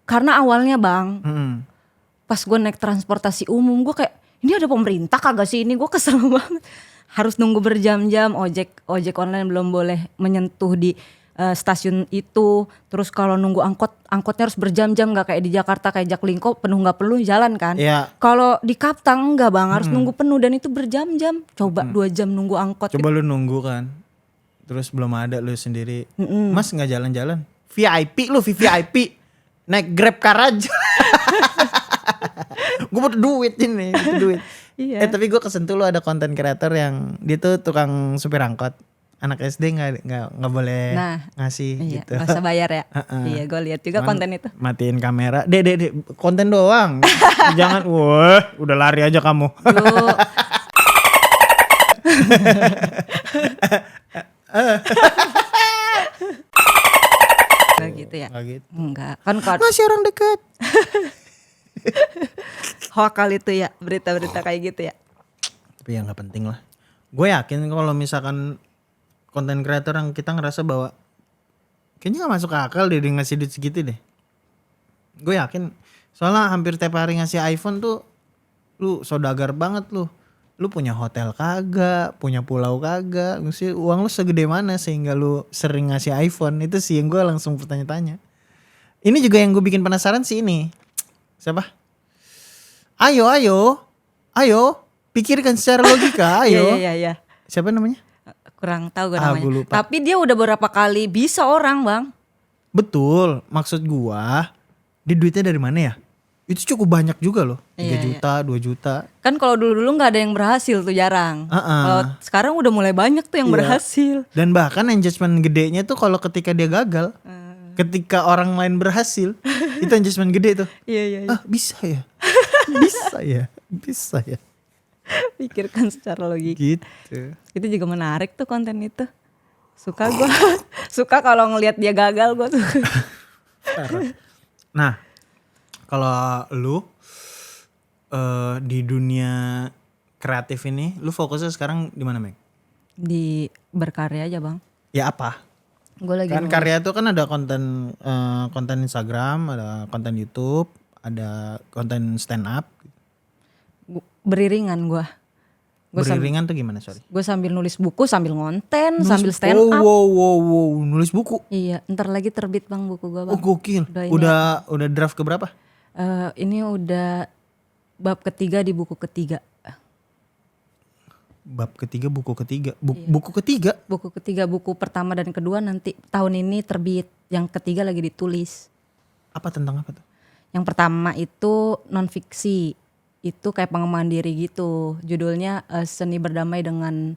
karena awalnya bang. Pas gue naik transportasi umum gue kayak ini ada pemerintah kagak sih ini, gue kesel banget. Harus nunggu berjam-jam, ojek online belum boleh menyentuh di stasiun itu. Terus kalau nunggu angkotnya harus berjam-jam, gak kayak di Jakarta kayak Jaklingko penuh gak perlu jalan kan. Kalau di Kaptang enggak bang, harus nunggu penuh dan itu berjam-jam. Coba 2 jam nunggu angkot. Coba lu nunggu kan, terus belum ada lu sendiri. Mas gak jalan-jalan? VIP lu, VIP. Naik Grab car aja. Gue butuh duit ini, duit. Iya. Tapi gue kesentuh lo ada konten kreator yang dia tuh tukang supir angkot. Anak SD nggak boleh ngasih iya, gitu. Gak usah bayar ya. Iya, gue lihat juga konten itu. Matiin kamera. Dek, konten doang. Jangan, udah lari aja kamu. Gak gitu ya? Gak gitu. Enggak. Kan masih orang dekat. Hoakal itu ya, berita-berita kayak gitu ya. Tapi ya gak penting lah. Gue yakin kalau misalkan konten kreator yang kita ngerasa bahwa kayaknya gak masuk akal deh dia ngasih duit segitu deh. Gue yakin. Soalnya hampir tiap hari ngasih iPhone tuh lu saudagar banget lu. Lu punya hotel kagak, punya pulau kagak. Mesti uang lu segede mana sehingga lu sering ngasih iPhone. Itu sih yang gue langsung bertanya-tanya. Ini juga yang gue bikin penasaran sih ini. Siapa? Ayo. Pikirkan secara logika, ayo. Iya. Siapa namanya? Kurang tahu gue namanya. Gue lupa. Tapi dia udah beberapa kali bisa orang bang. Betul, maksud gua dia duitnya dari mana ya? Itu cukup banyak juga loh, 3 juta, 2 juta. Kan kalau dulu nggak ada yang berhasil tuh jarang. Kalau sekarang udah mulai banyak tuh yang berhasil. Dan bahkan engagement gedenya tuh kalau ketika dia gagal, ketika orang lain berhasil, itu engagement gede tuh. Iya. Bisa ya? Bisa ya? Pikirkan secara logika. Gitu. Itu juga menarik tuh konten itu. Suka gue. Suka kalau ngelihat dia gagal gue tuh. Nah, kalau lu di dunia kreatif ini, lu fokusnya sekarang di mana, Meg? Di berkarya aja, Bang. Ya apa? Gue lagi kan karya tuh kan ada konten Instagram, ada konten YouTube, ada konten stand up. beriringan gue Beriringan tuh gimana, sorry? Gue sambil nulis buku, sambil ngonten, sambil stand up. Wow, nulis buku. Iya, ntar lagi terbit bang buku gue bang. Oh gokil. Udah draft ke berapa? Ini udah bab ketiga di buku ketiga. Bab ketiga, buku ketiga. Buku ketiga? Buku ketiga, buku pertama dan kedua nanti tahun ini terbit. Yang ketiga lagi ditulis. Apa tentang apa tuh? Yang pertama itu non fiksi. Itu kayak pengembangan diri gitu. Judulnya seni berdamai dengan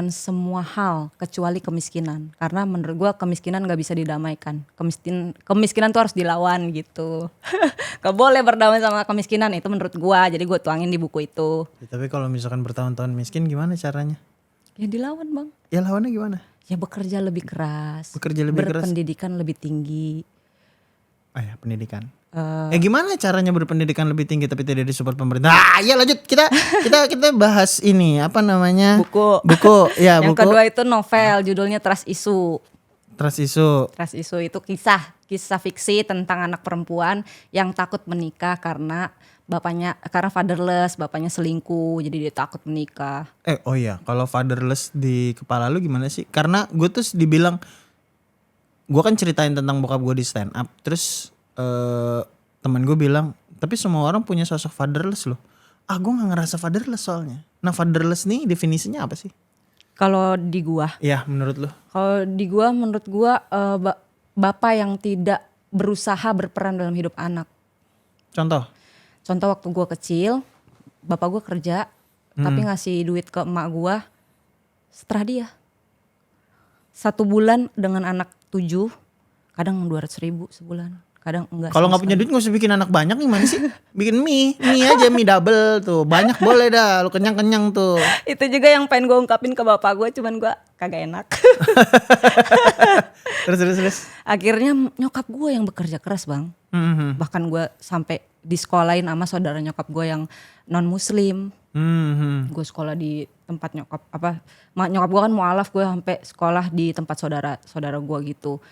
semua hal kecuali kemiskinan. Karena menurut gue kemiskinan gak bisa didamaikan. Kemiskinan tuh harus dilawan gitu. Gak boleh berdamai sama kemiskinan, itu menurut gue. Jadi gue tuangin di buku itu. Ya, tapi kalau misalkan bertahun-tahun miskin gimana caranya? Ya dilawan bang. Ya lawannya gimana? Ya bekerja lebih keras. Berpendidikan lebih tinggi. Oh ya, pendidikan. Gimana caranya berpendidikan lebih tinggi tapi tidak disupport pemerintah? Ya lanjut kita bahas ini apa namanya? Buku. Ya, Yang buku. kedua itu novel, judulnya Trust Issue. Trust Issue. Trust Issue itu kisah fiksi tentang anak perempuan yang takut menikah karena fatherless, bapaknya selingkuh, jadi dia takut menikah. Oh iya, kalau fatherless di kepala lu gimana sih? Karena gue tuh dibilang, gue kan ceritain tentang bokap gue di stand up, terus temen gue bilang, tapi semua orang punya sosok fatherless loh. Gue gak ngerasa fatherless soalnya. Nah fatherless nih definisinya apa sih? Kalau di gua? Ya menurut lu? Kalau di gua, menurut gua bapak yang tidak berusaha berperan dalam hidup anak. Contoh waktu gua kecil, bapak gua kerja, tapi ngasih duit ke emak gua setelah dia. 1 bulan dengan anak 7, kadang 200.000 sebulan. Kadang enggak. Kalau nggak punya duit nggak usah bikin anak banyak, gimana sih? Bikin mie aja, mie double tuh, banyak boleh dah, lu kenyang tuh. Itu juga yang pengen gue ungkapin ke bapak gue, cuman gue kagak enak. terus. Akhirnya nyokap gue yang bekerja keras bang. Bahkan gue sampai disekolahin sama saudara nyokap gue yang non muslim. Gue sekolah di tempat nyokap gue kan mualaf, gue sampai sekolah di tempat saudara gue gitu.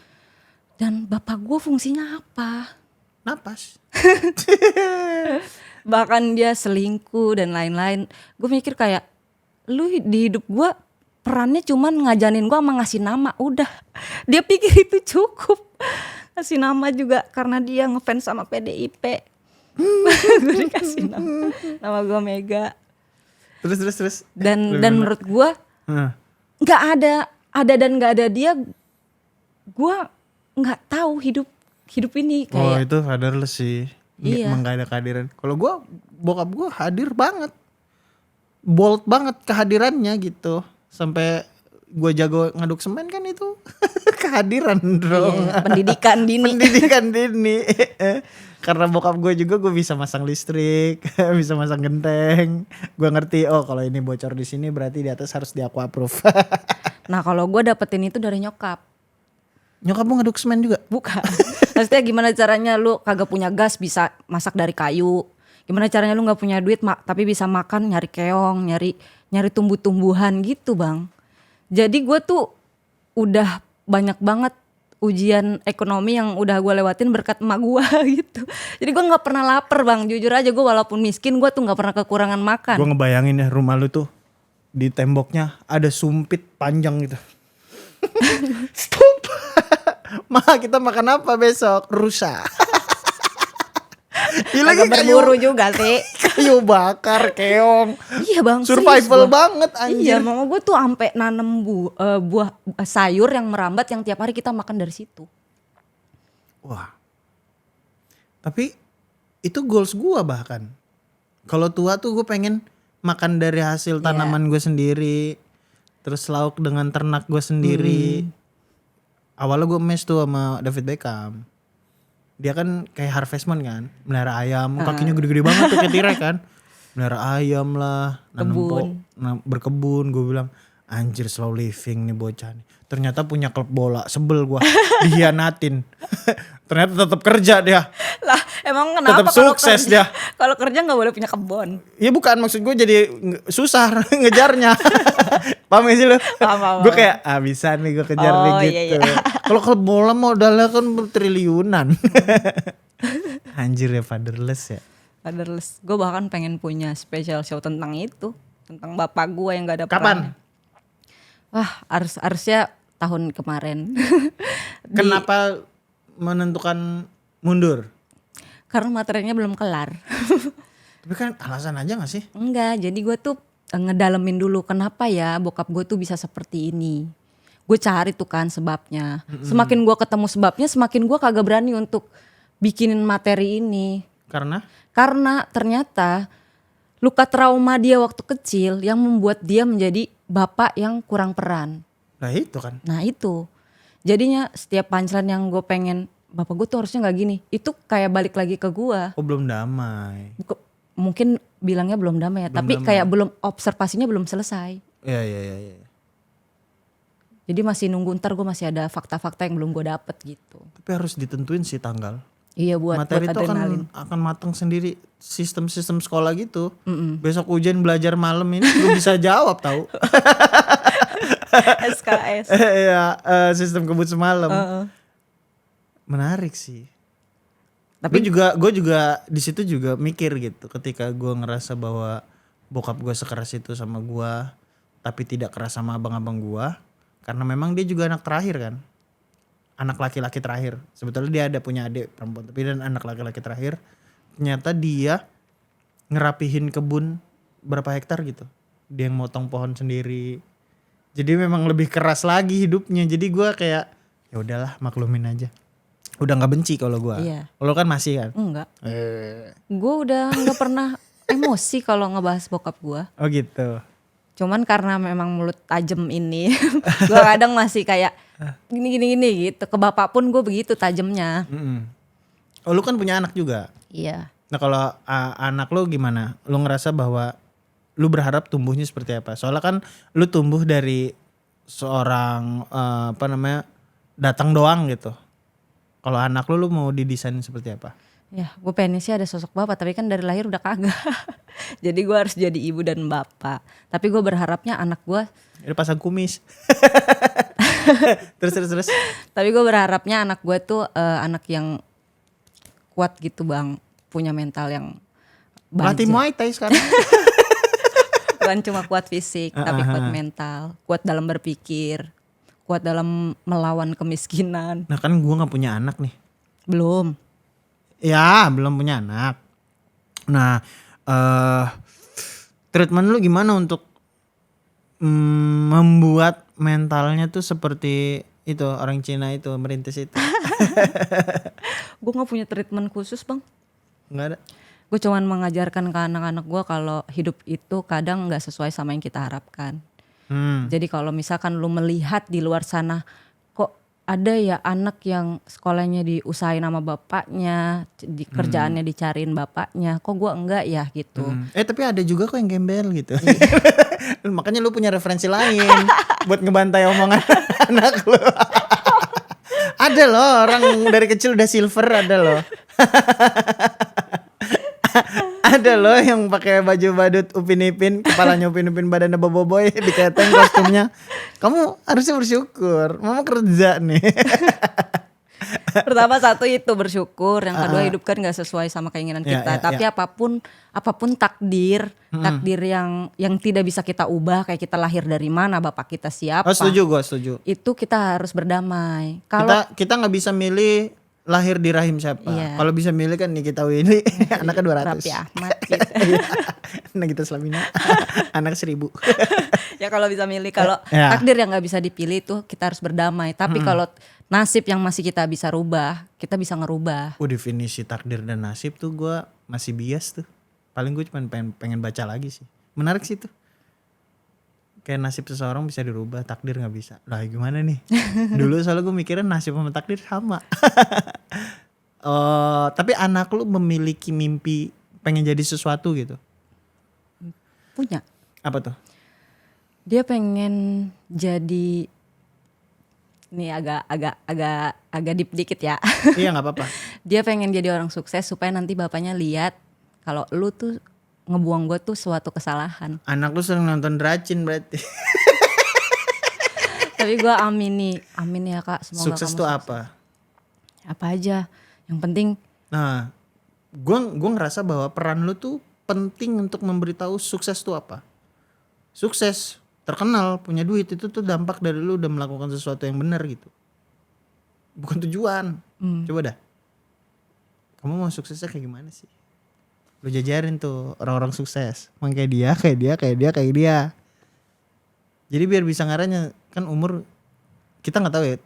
Dan bapak gue fungsinya apa? Napas. Bahkan dia selingkuh dan lain-lain. Gue mikir kayak, lu di hidup gue perannya cuman ngajanin gue sama ngasih nama, udah. Dia pikir itu cukup. Ngasih nama juga karena dia ngefans sama PDIP. Gue dikasih nama gue Mega. Terus. Dan menurut gue nggak ada dan nggak ada dia, gue nggak tahu hidup ini kayak. Itu fatherless sih. Iya. Emang gak ada kehadiran. Kalau gue, bokap gue hadir banget, bold banget kehadirannya gitu. Sampai gue jago ngaduk semen kan itu kehadiran dong. Iya, pendidikan dini. Karena bokap gue juga, gue bisa masang listrik, bisa masang genteng. Gue ngerti, kalau ini bocor di sini berarti di atas harus di aqua proof. Nah kalau gue dapetin itu dari nyokap. Nyokap lu ngaduk semen juga? Bukan. Maksudnya gimana caranya lu kagak punya gas bisa masak dari kayu. Gimana caranya lu gak punya duit tapi bisa makan nyari keong, nyari tumbuh-tumbuhan gitu bang. Jadi gue tuh udah banyak banget ujian ekonomi yang udah gue lewatin berkat emak gue gitu. Jadi gue gak pernah lapar bang, jujur aja gue walaupun miskin gue tuh gak pernah kekurangan makan. Gue ngebayangin ya rumah lu tuh di temboknya ada sumpit panjang gitu. Stop. Ma, kita makan apa besok? Rusa. Agak berburu juga sih. Kayu bakar, keong. Iya bang. Survival banget anjir. Iya, mama gue tuh sampai nanam buah sayur yang merambat yang tiap hari kita makan dari situ. Wah. Tapi itu goals gue bahkan. Kalau tua tuh gue pengen makan dari hasil tanaman gue sendiri. Terus lauk dengan ternak gue sendiri. Awalnya gue mes tuh sama David Beckham. Dia kan kayak Harvest Moon kan, melihara ayam, kakinya gede-gede banget tuh kayak T-Rex kan. Melihara ayam lah, berkebun. Gue bilang, anjir slow living nih bocah nih. Ternyata punya klub bola, sebel gue, dihianatin. Ternyata tetap kerja dia. Lah emang kenapa tetap sukses dia. Kalau kerja gak boleh punya kebun? Ya bukan, maksud gue jadi susah ngejarnya. Paham gak sih lu? Gue kayak bisa nih gue kejar nih gitu. Iya. Kalau klub bola modalnya kan triliunan. Anjir ya fatherless ya. Fatherless. Gue bahkan pengen punya special show tentang itu, tentang bapak gue yang gak ada Kapan? perannya. Wah, harusnya tahun kemarin. Kenapa menentukan mundur? Karena materinya belum kelar. Tapi kan alasan aja gak sih? Enggak, jadi gue tuh ngedalemin dulu kenapa ya bokap gue tuh bisa seperti ini. Gue cari tuh kan sebabnya. Semakin gue ketemu sebabnya, semakin gue kagak berani untuk bikinin materi ini. Karena ternyata luka trauma dia waktu kecil yang membuat dia menjadi bapak yang kurang peran. Nah itu kan. Nah itu. Jadinya setiap punchline yang gue pengen, bapak gue tuh harusnya gak gini. Itu kayak balik lagi ke gue. Oh belum damai. Mungkin bilangnya belum damai ya. Tapi kayak belum, observasinya belum selesai. Iya. Jadi masih nunggu, ntar gue masih ada fakta-fakta yang belum gue dapet gitu. Tapi harus ditentuin sih tanggal. Iya buat materi itu akan matang sendiri, sistem sekolah gitu. Besok ujian belajar malam ini lu bisa jawab tahu. SKS. Iya, sistem kebut semalam. Menarik sih. Tapi gue juga di situ juga mikir gitu, ketika gue ngerasa bahwa bokap gue sekeras itu sama gue, tapi tidak keras sama abang-abang gue, karena memang dia juga anak terakhir kan. Anak laki-laki terakhir. Sebetulnya dia ada punya adik perempuan, tapi dan anak laki-laki terakhir. Ternyata dia ngerapihin kebun berapa hektar gitu. Dia yang motong pohon sendiri. Jadi memang lebih keras lagi hidupnya. Jadi gue kayak ya udahlah maklumin aja. Udah nggak benci kalau gue. Iya. Kalau kan masih kan? Enggak. Gue udah nggak pernah emosi kalau ngebahas bokap gue. Oh gitu. Cuman karena memang mulut tajem ini, gue kadang masih kayak gini gitu. Ke bapak pun gue begitu tajemnya. Oh lu kan punya anak juga. Iya. Nah kalau anak lu gimana? Lu ngerasa bahwa lu berharap tumbuhnya seperti apa? Soalnya kan lu tumbuh dari seorang datang doang gitu. Kalau anak lu mau didesain seperti apa? Ya gue pengen sih ada sosok bapak, tapi kan dari lahir udah kagak. Jadi gue harus jadi ibu dan bapak. Tapi gue berharapnya anak gue Ini pasang kumis. terus. Tapi gue berharapnya anak gue tuh anak yang kuat gitu bang, punya mental yang baja. Latih Muay Thai sekarang. Bukan cuma kuat fisik, tapi kuat mental, kuat dalam berpikir, kuat dalam melawan kemiskinan. Nah kan gue nggak punya anak nih. Belum. Ya belum punya anak. Nah treatment lu gimana untuk membuat mentalnya tuh seperti itu orang Cina itu merintis itu? Gue nggak punya treatment khusus bang. Nggak ada. Gue cuman mengajarkan ke anak-anak gue kalau hidup itu kadang nggak sesuai sama yang kita harapkan. Jadi kalau misalkan lu melihat di luar sana, kok ada ya anak yang sekolahnya diusahain sama bapaknya, di kerjaannya dicariin bapaknya, kok gue enggak ya gitu. Tapi ada juga kok yang gembel gitu. Makanya lu punya referensi lain buat ngebantai omongan anak lu. Ada loh orang dari kecil udah silver, ada loh. Ada loh yang pakai baju badut Upin Ipin, kepalanya Upin Ipin, badannya boboiboy, diketeng kostumnya. Kamu harusnya bersyukur, mama kerja nih. Pertama satu itu bersyukur, yang kedua hidup kan nggak sesuai sama keinginan kita. Tapi apapun takdir yang tidak bisa kita ubah, kayak kita lahir dari mana, bapak kita siapa. Gue setuju. Itu kita harus berdamai. Kita nggak bisa milih lahir di rahim siapa. Iya. Kalau bisa milih kan Nikita Willy, anaknya 200. Raffi Ahmad gitu. Nagita Slavina, anak 1000. Ya kalau bisa milih, kalau takdir yang nggak bisa dipilih itu kita harus berdamai. Tapi kalau nasib yang masih kita bisa rubah, kita bisa ngerubah. Definisi takdir dan nasib tuh gue masih bias tuh. Paling gue cuma pengen baca lagi sih. Menarik sih tuh. Kayak nasib seseorang bisa dirubah, takdir nggak bisa. Lah gimana nih? Dulu soalnya gue mikirin nasib sama takdir sama. Tapi anak lu memiliki mimpi pengen jadi sesuatu gitu? Punya. Apa tuh? Dia pengen jadi, ini agak deep dikit ya. Iya nggak apa-apa. Dia pengen jadi orang sukses supaya nanti bapaknya lihat kalau lu tuh ngebuang gue tuh suatu kesalahan. Anak lu sering nonton Dracin berarti. Tapi gue amin ya kak, semoga sukses kamu tuh sukses. apa? Apa aja, yang penting. Nah, Gue ngerasa bahwa peran lu tuh penting untuk memberitahu sukses tuh apa. Sukses, terkenal, punya duit itu tuh dampak dari lu udah melakukan sesuatu yang benar gitu. Bukan tujuan. Coba dah. Kamu mau suksesnya kayak gimana sih? Lu jajarin tuh orang-orang sukses. Emang kayak dia. Jadi biar bisa ngaranya kan umur kita nggak tahu ya.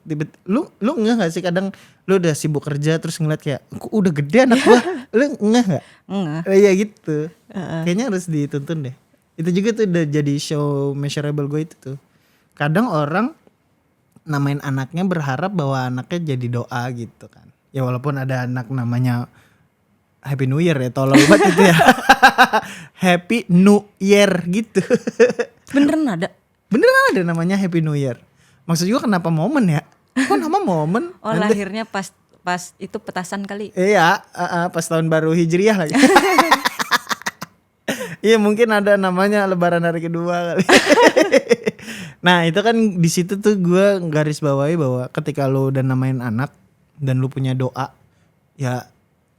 Lu nggak sih kadang lu udah sibuk kerja terus ngeliat kayak kok udah gede anak gua. Lu nggak? Enggak. Iya gitu. Kayaknya harus dituntun deh. Itu juga tuh udah jadi show measurable gue itu tuh. Kadang orang namain anaknya berharap bahwa anaknya jadi doa gitu kan. Ya walaupun ada anak namanya Happy New Year ya, tolong banget itu ya. Happy New Year gitu. Beneran ada Namanya Happy New Year. Maksud juga kenapa momen ya? Kok nama momen? Oh lahirnya pas itu petasan kali. Iya, pas tahun baru Hijriah lagi. Iya mungkin ada namanya Lebaran hari kedua kali. Nah itu kan di situ tuh gue garis bawahi bahwa ketika lo udah namain anak dan lo punya doa, ya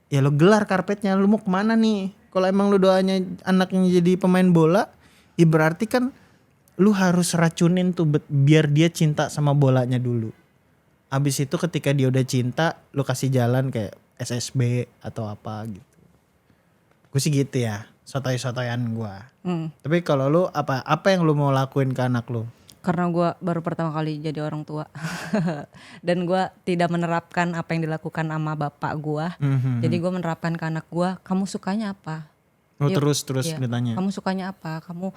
lo gelar karpetnya, lo mau kemana nih? Kalau emang lo doanya anaknya jadi pemain bola, ya berarti kan lo harus racunin tuh biar dia cinta sama bolanya dulu. Abis itu ketika dia udah cinta, lo kasih jalan kayak SSB atau apa gitu. Gue sih gitu ya. Sotoy-sotoyan gue. Tapi kalau lu apa yang lu mau lakuin ke anak lu? Karena gue baru pertama kali jadi orang tua. Dan gue tidak menerapkan apa yang dilakukan sama bapak gue. Jadi gue menerapkan ke anak gue, kamu sukanya apa? Oh, terus ditanya. Kamu sukanya apa? Kamu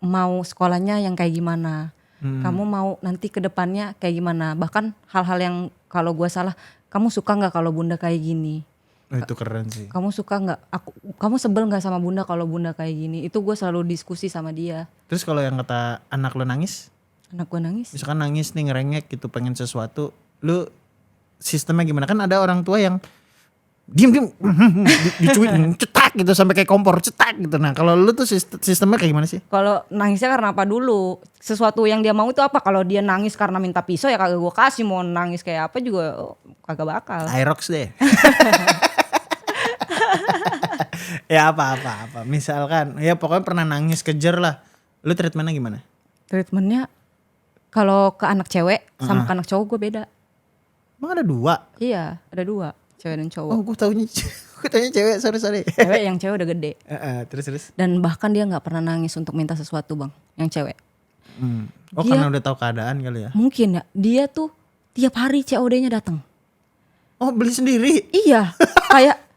mau sekolahnya yang kayak gimana? Kamu mau nanti ke depannya kayak gimana? Bahkan hal-hal yang kalau gue salah, kamu suka gak kalau bunda kayak gini? Oh, itu keren sih. Kamu suka nggak? Kamu sebel nggak sama bunda kalau bunda kayak gini? Itu gue selalu diskusi sama dia. Terus kalau yang kata anak lo nangis? Anak gue nangis. Misalkan nangis nih ngerengek gitu pengen sesuatu, lu sistemnya gimana? Kan ada orang tua yang diem dicuit cetak gitu sampai kayak kompor cetak gitu. Nah kalau lu tuh sistemnya kayak gimana sih? Kalau nangisnya karena apa dulu? Sesuatu yang dia mau itu apa? Kalau dia nangis karena minta pisau ya kagak gue kasih. Mau nangis kayak apa juga kagak bakal. Aerox deh. Ya apa. Misalkan ya pokoknya pernah nangis kejer lah. Lu treatmentnya gimana? Treatmentnya kalau ke anak cewek sama ke anak cowok gue beda. Emang ada dua? Iya ada dua. Cewek dan cowok. Oh gue taunya cewek, sorry. Yang cewek udah gede. Terus. Dan bahkan dia gak pernah nangis untuk minta sesuatu bang. Yang cewek. Oh dia, karena udah tahu keadaan kali ya? Mungkin ya. Dia tuh tiap hari COD-nya datang. Oh beli sendiri? Iya. Kayak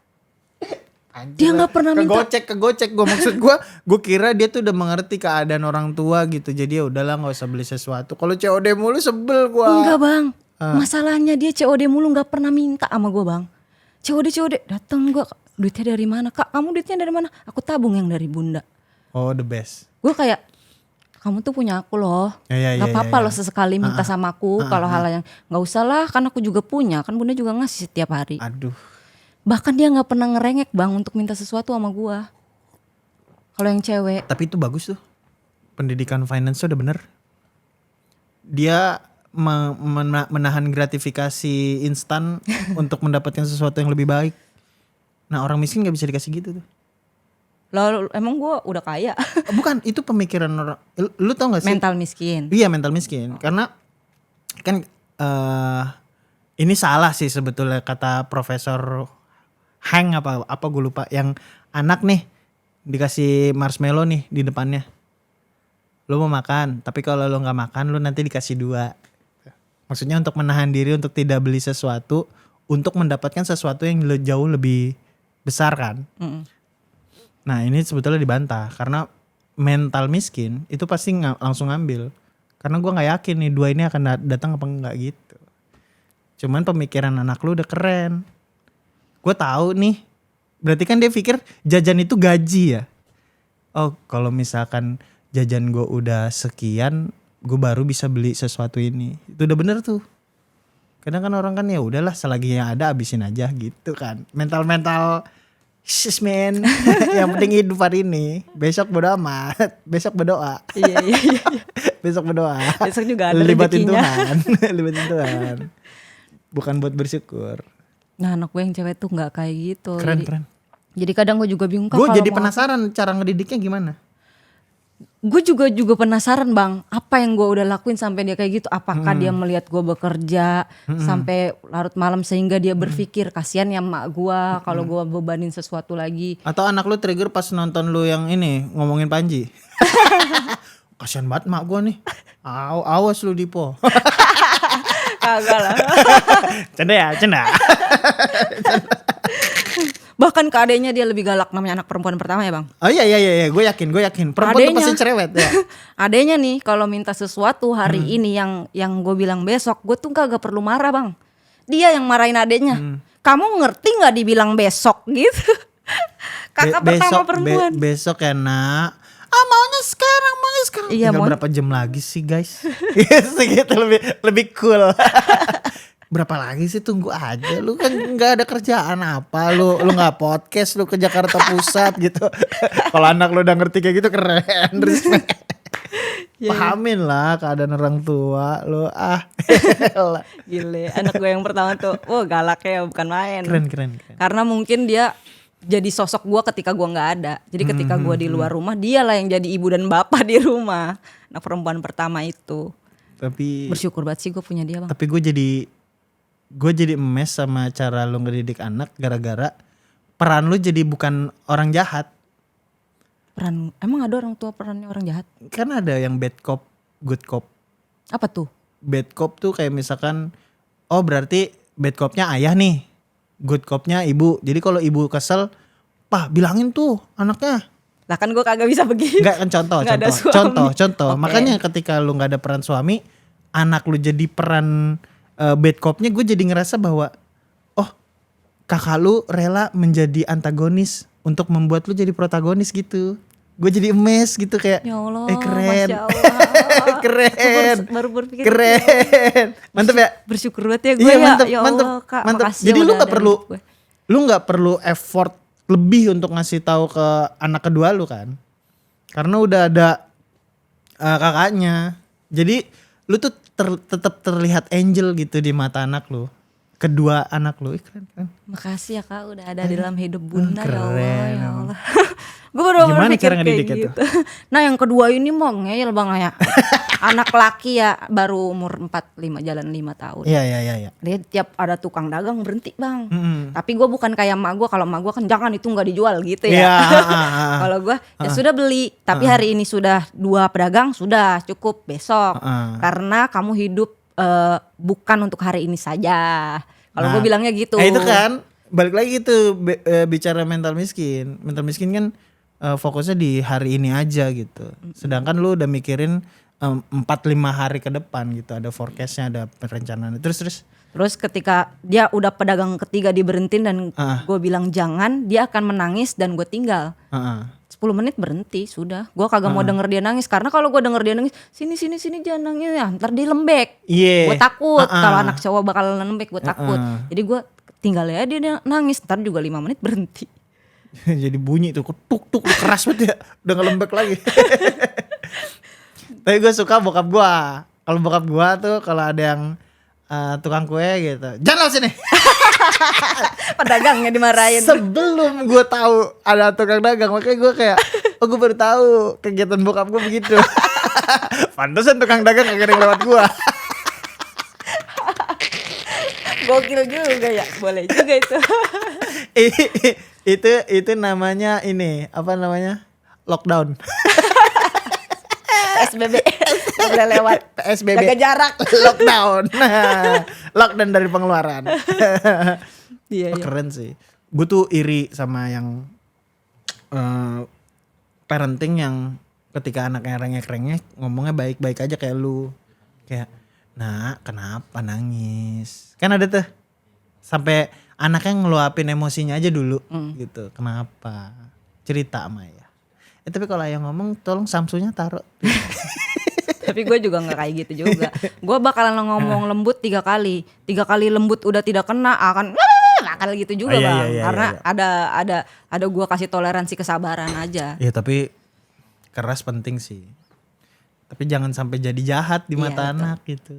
dia nggak pernah minta. Kegocek gue maksud gue kira dia tuh udah mengerti keadaan orang tua gitu, jadi ya udahlah nggak usah beli sesuatu. Kalau COD mulu sebel gue. Enggak bang, masalahnya dia COD mulu nggak pernah minta sama gue bang. COD datang gue, duitnya dari mana kak? Kamu duitnya dari mana? Aku tabung yang dari bunda. Oh the best. Gue kayak kamu tuh punya aku loh, nggak apa-apa loh sesekali minta sama aku. Kalau hal yang nggak usah lah, kan aku juga punya, kan bunda juga ngasih setiap hari. Aduh. Bahkan dia nggak pernah ngerengek bang untuk minta sesuatu sama gua. Kalau yang cewek. Tapi itu bagus tuh. Pendidikan finance udah bener. Dia menahan gratifikasi instan untuk mendapatkan sesuatu yang lebih baik. Nah orang miskin nggak bisa dikasih gitu tuh. Lalu emang gua udah kaya? Bukan, itu pemikiran orang. Lu tau gak sih? Mental miskin. Iya mental miskin. Karena kan ini salah sih sebetulnya kata Profesor Hang apa gue lupa, yang anak nih dikasih marshmallow nih di depannya, lu mau makan tapi kalau lu nggak makan lu nanti dikasih 2. Maksudnya untuk menahan diri untuk tidak beli sesuatu untuk mendapatkan sesuatu yang jauh lebih besar kan. Nah ini sebetulnya dibantah karena mental miskin itu pasti langsung ngambil, karena gue nggak yakin nih 2 ini akan datang apa enggak gitu. Cuman pemikiran anak lu udah keren. Gue tahu nih, berarti kan dia pikir jajan itu gaji ya. Oh kalau misalkan jajan gue udah sekian, gue baru bisa beli sesuatu ini. Itu udah bener tuh. Kadang kan orang kan ya udahlah selagi yang ada habisin aja gitu kan. Mental shit man. Yang penting hidup hari ini. Besok bodo amat. Besok berdoa. Iya. Besok berdoa. Besok juga ada libatin rezekinya. Tuhan. Libatin Tuhan. Bukan buat bersyukur. Nah anak gue yang cewek tuh gak kayak gitu. Keren. Jadi kadang gue juga bingung. Gue jadi penasaran cara ngedidiknya gimana. Gue juga penasaran bang, apa yang gue udah lakuin sampai dia kayak gitu. Apakah dia melihat gue bekerja sampai larut malam sehingga dia berpikir kasihan ya emak gue kalau gue bebanin sesuatu lagi. Atau anak lu trigger pas nonton lu yang ini ngomongin Panji. Kasihan banget mak gue nih. Awas lu Dipo. Kagak lah. Canda. Bahkan ke adeknya dia lebih galak, namanya anak perempuan pertama ya bang. Oh iya, gue yakin. Perempuan tuh pasti cerewet ya. Adeknya nih kalau minta sesuatu hari ini yang gue bilang besok, gue tuh kagak perlu marah bang. Dia yang marahin adeknya. Kamu ngerti nggak dibilang besok gitu? Kakak pertama perempuan. Besok ya nak. Maunya sekarang. Iya, tinggal berapa jam lagi sih guys? Segitu lebih cool. Berapa lagi sih, tunggu aja. Lu kan nggak ada kerjaan apa, lu nggak podcast, lu ke Jakarta Pusat gitu. Kalau anak lu udah ngerti kayak gitu keren. Pahamin lah keadaan orang tua lu. Gile, anak gue yang pertama tuh galaknya bukan main. Keren. Karena mungkin dia jadi sosok gue ketika gue nggak ada. Jadi ketika gue di luar rumah, dialah yang jadi ibu dan bapak di rumah. Anak perempuan pertama itu. Tapi bersyukur banget sih gue punya dia bang. Tapi gue jadi emes sama cara lu ngedidik anak gara-gara peran lu jadi bukan orang jahat. Emang ada orang tua perannya orang jahat? Kan ada yang bad cop, good cop. Apa tuh? Bad cop tuh kayak misalkan, berarti bad copnya ayah nih, good copnya ibu. Jadi kalau ibu kesel, Pak bilangin tuh anaknya. Lah kan gue kagak bisa begitu. Enggak kan contoh. Okay. Makanya ketika lu gak ada peran suami, anak lu jadi peran bad copnya, gue jadi ngerasa bahwa kakak lu rela menjadi antagonis untuk membuat lu jadi protagonis gitu. Gue jadi emes gitu kayak, ya Allah, keren. Masya Allah. Keren. Baru berpikir keren. Mantep ya. Bersyukur banget ya gue iya, ya. Mantep. Kak, mantep. makasih Jadi ya lu nggak perlu effort lebih untuk ngasih tahu ke anak kedua lu kan, karena udah ada kakaknya. Jadi lu tuh tetap terlihat angel gitu di mata anak lu, kedua anak lu. Keren. Makasih ya kak udah ada di dalam hidup bunda. Keren. Ya Allah. Gue baru gimana cara kayak ngedidiknya gitu. Nah yang kedua ini mau ngeyel bang ya. Anak laki ya baru umur 45 jalan 5 tahun. Iya. Dia tiap ada tukang dagang berhenti bang. Tapi gue bukan kayak emak gue. Kalau emak gue kan jangan itu nggak dijual gitu ya. Kalau gue ya sudah beli. Tapi hari ini sudah 2 pedagang sudah cukup besok. Karena kamu hidup bukan untuk hari ini saja. Kalau gue bilangnya gitu. Itu kan balik lagi gitu bicara mental miskin. Mental miskin kan fokusnya di hari ini aja gitu. Sedangkan lu udah mikirin 4-5 hari ke depan gitu. Ada forecastnya, ada perencanaan. Terus ketika dia udah pedagang ketiga diberhentiin dan gue bilang jangan, dia akan menangis dan gue tinggal. 10 menit berhenti sudah. Gue kagak mau denger dia nangis. Karena kalau gue denger dia nangis, sini jangan nangis ya. Ntar dia lembek. Gue takut kalau anak cowok bakal lembek, gue takut. Jadi gue tinggal ya dia nangis. Ntar juga 5 menit berhenti. Jadi bunyi tuh tuk keras banget ya. Udah ngelembek lagi. Tapi gue suka bokap gue. Kalau bokap gue tuh kalau ada yang tukang kue gitu, jangan lewat sini. Pedagangnya dimarahin. Sebelum gue tahu ada tukang dagang, makanya gue kayak, gue baru tahu kegiatan bokap gue begitu. Pantesan tukang dagang kagak ada yang lewat gue. Gokil juga ya, boleh juga itu. Itu namanya ini apa namanya, lockdown. PSBB nggak boleh lewat. PSBB jaga jarak. Lockdown. Lockdown dari pengeluaran. Iya. Keren sih. Gue tuh iri sama yang parenting yang ketika anaknya rengek-rengek ngomongnya baik-baik aja kayak lu. Kayak, nah kenapa nangis? Kan ada tuh sampai anaknya ngeluapin emosinya aja dulu gitu. Kenapa? Cerita sama ya. Tapi kalau ayah ngomong tolong Samsunya taruh. Tapi gue juga gak kayak gitu juga. Gue bakalan ngomong lembut 3 kali. 3 kali lembut udah tidak kena akan bakal gitu juga bang. Karena ada gue kasih toleransi kesabaran aja. Iya tapi keras penting sih. Tapi jangan sampai jadi jahat di mata anak gitu.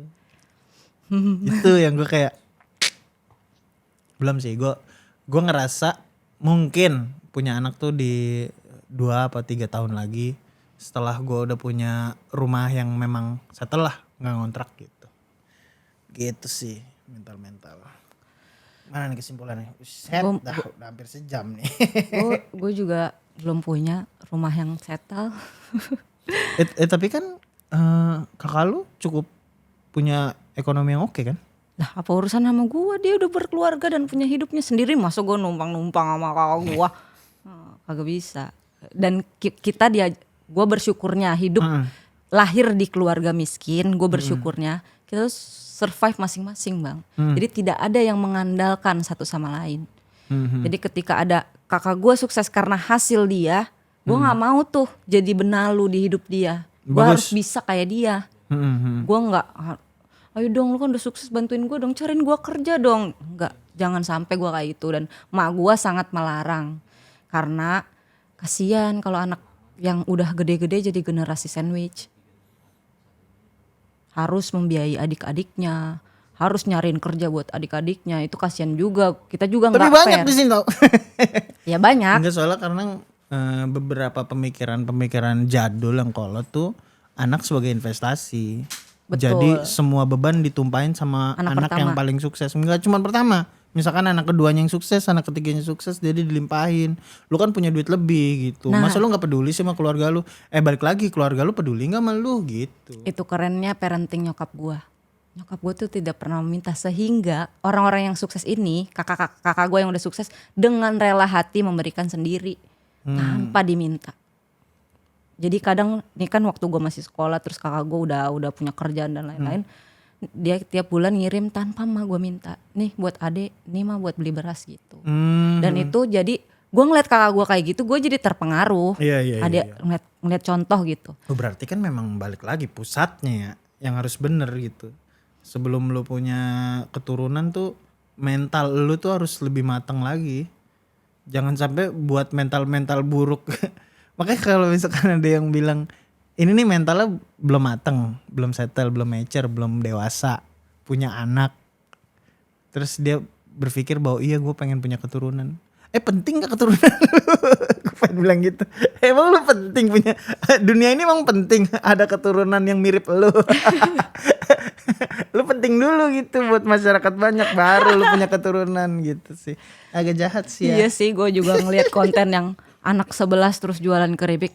Itu yang gue kayak Belum sih, gue ngerasa mungkin punya anak tuh di 2 apa 3 tahun lagi setelah gue udah punya rumah yang memang setelah nggak ngontrak gitu. Gitu sih mental. Mana nih kesimpulannya? Udah hampir sejam nih. Gue juga belum punya rumah yang settle. Tapi kan kakak lu cukup punya ekonomi yang oke kan? Lah apa urusan sama gue, dia udah berkeluarga dan punya hidupnya sendiri, masa gue numpang sama kakak gue. Kagak bisa. Dan kita gue bersyukurnya hidup lahir di keluarga miskin, gue bersyukurnya kita survive masing-masing bang. Jadi tidak ada yang mengandalkan satu sama lain. Jadi ketika ada kakak gue sukses karena hasil dia, gue nggak mau tuh jadi benalu di hidup dia. Gue harus bisa kayak dia. Gue nggak, ayo dong lu kan udah sukses bantuin gue dong, cariin gue kerja dong. Enggak, jangan sampai gue kayak itu. Dan mak gue sangat melarang karena kasihan kalau anak yang udah gede-gede jadi generasi sandwich. Harus membiayai adik-adiknya, harus nyariin kerja buat adik-adiknya, itu kasihan juga. Kita juga nggak fair. Tapi banyak di sini tau. Ya banyak. Enggak, soalnya karena beberapa pemikiran jadul yang kolot tuh anak sebagai investasi. Betul. Jadi semua beban ditumpahin sama anak yang paling sukses. Enggak cuma pertama. Misalkan anak keduanya yang sukses, anak ketiganya sukses, jadi dilimpahin. Lu kan punya duit lebih gitu. Masa lu gak peduli sih sama keluarga lu? Balik lagi, keluarga lu peduli gak sama lu gitu. Itu kerennya parenting nyokap gue. Nyokap gue tuh tidak pernah meminta, sehingga orang-orang yang sukses ini, kakak gue yang udah sukses, dengan rela hati memberikan sendiri tanpa diminta. Jadi kadang ini kan waktu gue masih sekolah, terus kakak gue udah punya kerjaan dan lain-lain, dia tiap bulan ngirim tanpa mah gue minta, nih buat adek, nih mah buat beli beras gitu. Dan itu jadi gue ngeliat kakak gue kayak gitu, gue jadi terpengaruh. Ada ngeliat contoh gitu. Berarti kan memang balik lagi pusatnya ya, yang harus bener gitu. Sebelum lu punya keturunan tuh mental lu tuh harus lebih matang lagi. Jangan sampai buat mental buruk. Makanya kalau misalkan ada yang bilang ini nih mentalnya belum mateng, belum settle, belum mature, belum dewasa, punya anak. Terus dia berpikir bahwa iya gue pengen punya keturunan. Penting gak keturunan? Gue pengen bilang gitu. Emang lu penting punya, dunia ini emang penting ada keturunan yang mirip lu. Lu penting dulu gitu buat masyarakat banyak, baru lu punya keturunan gitu sih. Agak jahat sih ya. Iya sih, gue juga ngeliat konten yang anak 11 terus jualan keripik.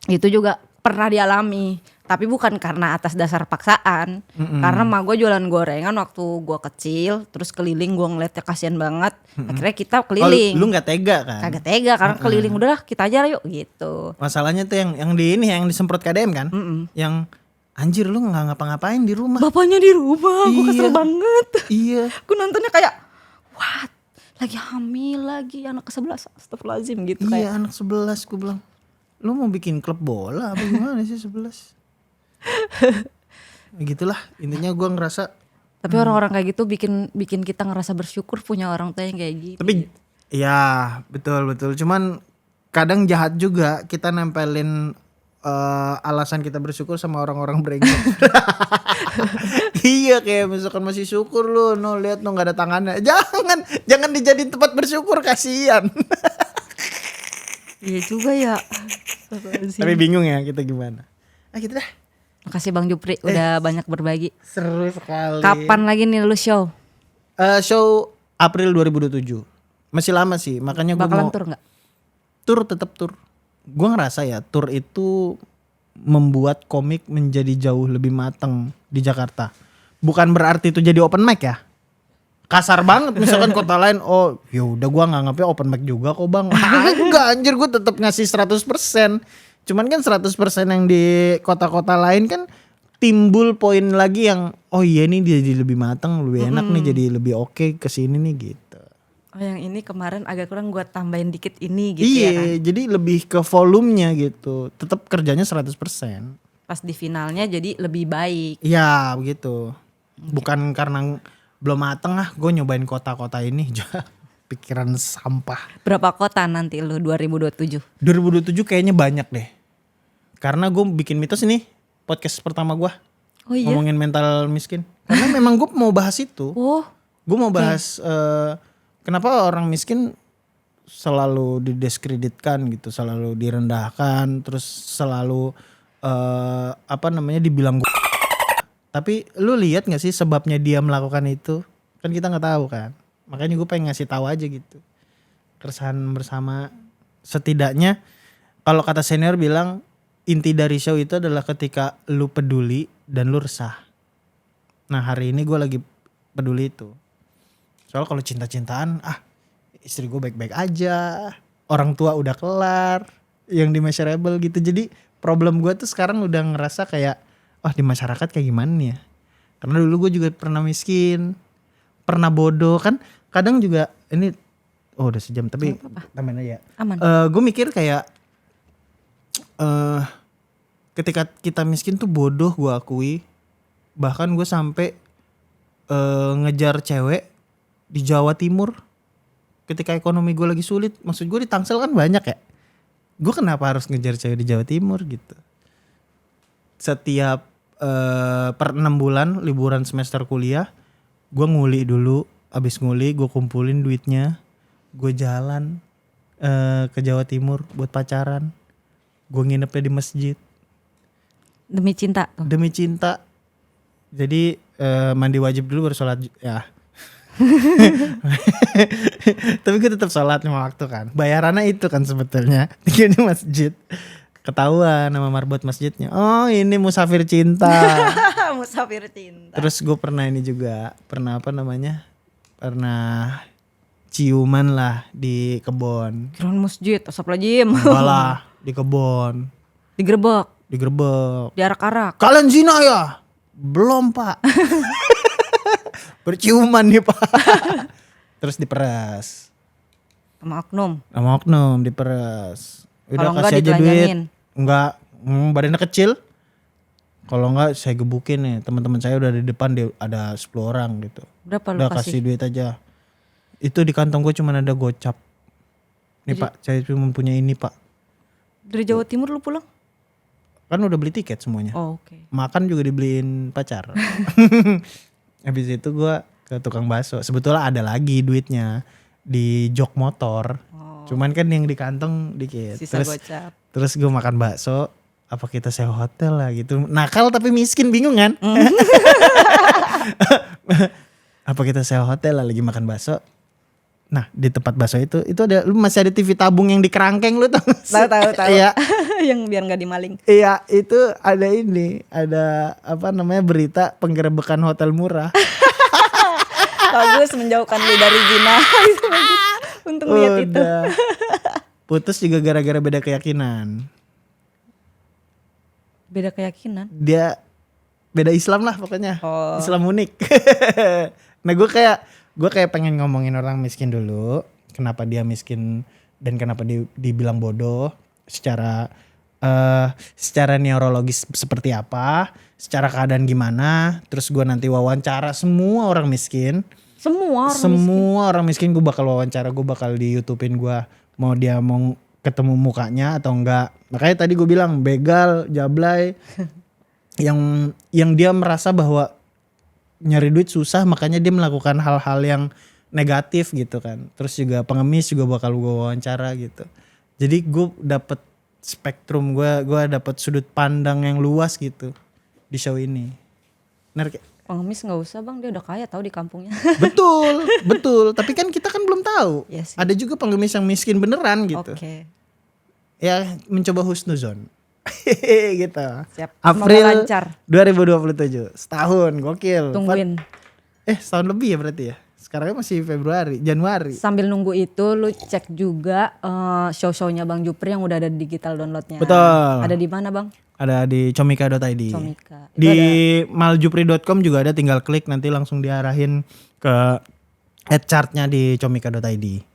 Itu juga pernah dialami, tapi bukan karena atas dasar paksaan. Karena emak gue jualan gorengan waktu gue kecil, terus keliling, gue ngeliatnya kasihan banget. Akhirnya kita keliling. Lu nggak tega kan? Kagak tega karena keliling, udahlah kita aja yuk gitu. Masalahnya tuh yang di ini yang disemprot KDM kan, yang anjir lu nggak ngapa-ngapain di rumah. Bapaknya di rumah, gue kesel banget. Iya. Gue nontonnya kayak, what? Lagi hamil lagi, anak ke-11, astagfirullahaladzim gitu. Iya, kayak. anak 11, gue bilang. Lu mau bikin klub bola apa gimana sih 11? Gitulah, intinya gue ngerasa. Tapi orang-orang kayak gitu bikin kita ngerasa bersyukur punya orang tua yang kayak gitu. Tapi ya betul. Cuman kadang jahat juga kita nempelin alasan kita bersyukur sama orang-orang brengsek. Iya, kayak misalkan masih syukur lu, no lihat no nggak ada tangannya. Jangan dijadiin tempat bersyukur, kasihan. Iya juga ya. Tapi bingung ya kita gimana. Gitu dah. Makasih Bang Jupri udah banyak berbagi. Seru sekali. Kapan lagi nih lu show? Show April 2027. Masih lama sih, makanya gue bakalan mau tur nggak? Tur, tetap tur. Gue ngerasa ya tur itu membuat komik menjadi jauh lebih matang di Jakarta. Bukan berarti itu jadi open mic ya. Kasar banget misalkan kota lain, oh ya udah gue nganggapnya open mic juga kok bang. Enggak anjir, gue tetap ngasih 100%. Cuman kan 100% yang di kota-kota lain kan timbul poin lagi yang oh iya nih dia jadi lebih matang, lebih enak nih, jadi lebih oke kesini nih gitu. Oh yang ini kemarin agak kurang, gue tambahin dikit ini gitu Iya, ya kan. jadi lebih ke volumenya gitu. Tetap kerjanya 100%. Pas di finalnya jadi lebih baik. Iya begitu. Bukan karena belum mateng gue nyobain kota-kota ini. Pikiran sampah. Berapa kota nanti lu 2027? 2027 kayaknya banyak deh. Karena gue bikin mitos ini podcast pertama gue. Oh iya? Ngomongin mental miskin. Karena memang gue mau bahas itu. Oh. Gue mau bahas kenapa orang miskin selalu didiskreditkan gitu, selalu direndahkan, terus selalu dibilang tapi lu lihat nggak sih sebabnya dia melakukan itu? Kan kita nggak tahu kan. Makanya gue pengen ngasih tahu aja gitu. Keresahan bersama, setidaknya kalau kata senior bilang inti dari show itu adalah ketika lu peduli dan lu resah. Nah hari ini gue lagi peduli itu. Soal kalau cinta-cintaan, istri gue baik-baik aja, orang tua udah kelar, yang di measurable gitu. Jadi problem gue tuh sekarang udah ngerasa kayak, di masyarakat kayak gimana nih ya? Karena dulu gue juga pernah miskin, pernah bodoh kan. Kadang juga ini, udah sejam tapi tambahin aja. Aman. Gue mikir kayak, ketika kita miskin tuh bodoh gue akui. Bahkan gue sampai ngejar cewek di Jawa Timur. Ketika ekonomi gue lagi sulit, maksud gue di Tangsel kan banyak ya. Gue kenapa harus ngejar cewek di Jawa Timur gitu. Setiap per 6 bulan liburan semester kuliah, gue nguli dulu. Abis nguli gue kumpulin duitnya, gue jalan ke Jawa Timur buat pacaran. Gue nginepnya di masjid. Demi cinta tuh. Demi cinta. Jadi mandi wajib dulu baru sholat ya. Tapi gue tetap sholat 5 waktu kan. Bayarannya itu kan sebetulnya di masjid. Ketahuan sama marbot masjidnya. Oh ini musafir cinta. Musafir cinta. Terus gue pernah ini juga. Pernah Pernah ciuman lah di kebon. Kirain masjid, astagfirullahaladzim. Enggak lah, di kebon. Digerebek. Diarak-arak. Kalian zina ya? Belum pak. Berciuman nih pak. Terus diperas. Sama oknum diperas. Kalau enggak ditelanjangin. Enggak, badannya kecil. Kalau enggak saya gebukin nih. Teman-teman saya udah di depan, ada 10 orang gitu. Berapa lu udah kasih duit aja. Itu di kantong gue cuma ada gocap. Nih Jadi, pak, saya cuma punya ini pak. Dari Jawa Timur lu pulang? Kan udah beli tiket semuanya. Oh, oke. Makan juga dibeliin pacar. Habis itu gue ke tukang bakso. Sebetulnya ada lagi duitnya di jok motor. Cuman kan yang di kantong dikit. Sisa gocap. Terus gue makan bakso. Apa kita sewa hotel lah gitu. Nakal tapi miskin, bingung kan? Apa kita sewa hotel lah lagi makan bakso. Nah di tempat bakso itu ada, lu masih ada TV tabung yang di kerangkeng lu tau. Tahu. Iya. Yang biar nggak dimaling. Iya itu ada berita penggerebekan hotel murah. Bagus, menjauhkan lu dari zina. Untung lihat itu. Putus juga gara-gara beda keyakinan. Beda keyakinan. Dia beda Islam lah pokoknya. Islam unik. Nah gue kayak pengen ngomongin orang miskin dulu. Kenapa dia miskin dan kenapa dibilang bodoh. Secara neurologis seperti apa. Secara keadaan gimana. Terus gue nanti wawancara semua orang miskin. Semua orang miskin gue bakal wawancara. Gue bakal di YouTubein gue. Mau dia mau ketemu mukanya atau enggak. Makanya tadi gue bilang begal, jablay. yang dia merasa bahwa nyari duit susah, makanya dia melakukan hal-hal yang negatif gitu kan. Terus juga pengemis juga bakal gue wawancara gitu. Jadi gue dapet spektrum, gue dapet sudut pandang yang luas gitu di show ini. Bener kayak pengemis nggak usah bang, dia udah kaya tahu di kampungnya. betul. Tapi kan kita kan belum tahu. Yes, ada juga pengemis yang miskin beneran gitu. Oke. Ya mencoba husnuzon. Gitu. Siap. April lancar. 2027. Setahun, gokil. Tungguin. Setahun lebih ya berarti ya. Sekarang masih Januari. Sambil nunggu itu lu cek juga show-shownya Bang Jupri yang udah ada digital downloadnya. Betul. Ada di mana bang? Ada di comika.id. Comika. Di maljupri.com juga ada, tinggal klik nanti langsung diarahin ke chartnya di comika.id.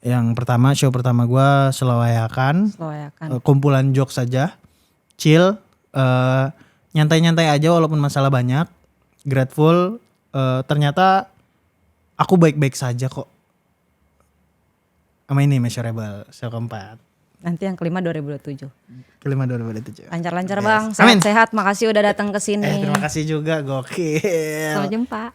Yang pertama, show pertama gue Selawayakan. Kumpulan jokes saja. Chill. Nyantai-nyantai aja walaupun masalah banyak. Grateful. Ternyata aku baik-baik saja kok. Sama ini Measurable, show keempat. Nanti yang kelima 2027. Kelima 2027. Lancar-lancar bang. Sehat-sehat. Makasih udah datang ke sini. Terima kasih juga, gokil. Sampai jumpa.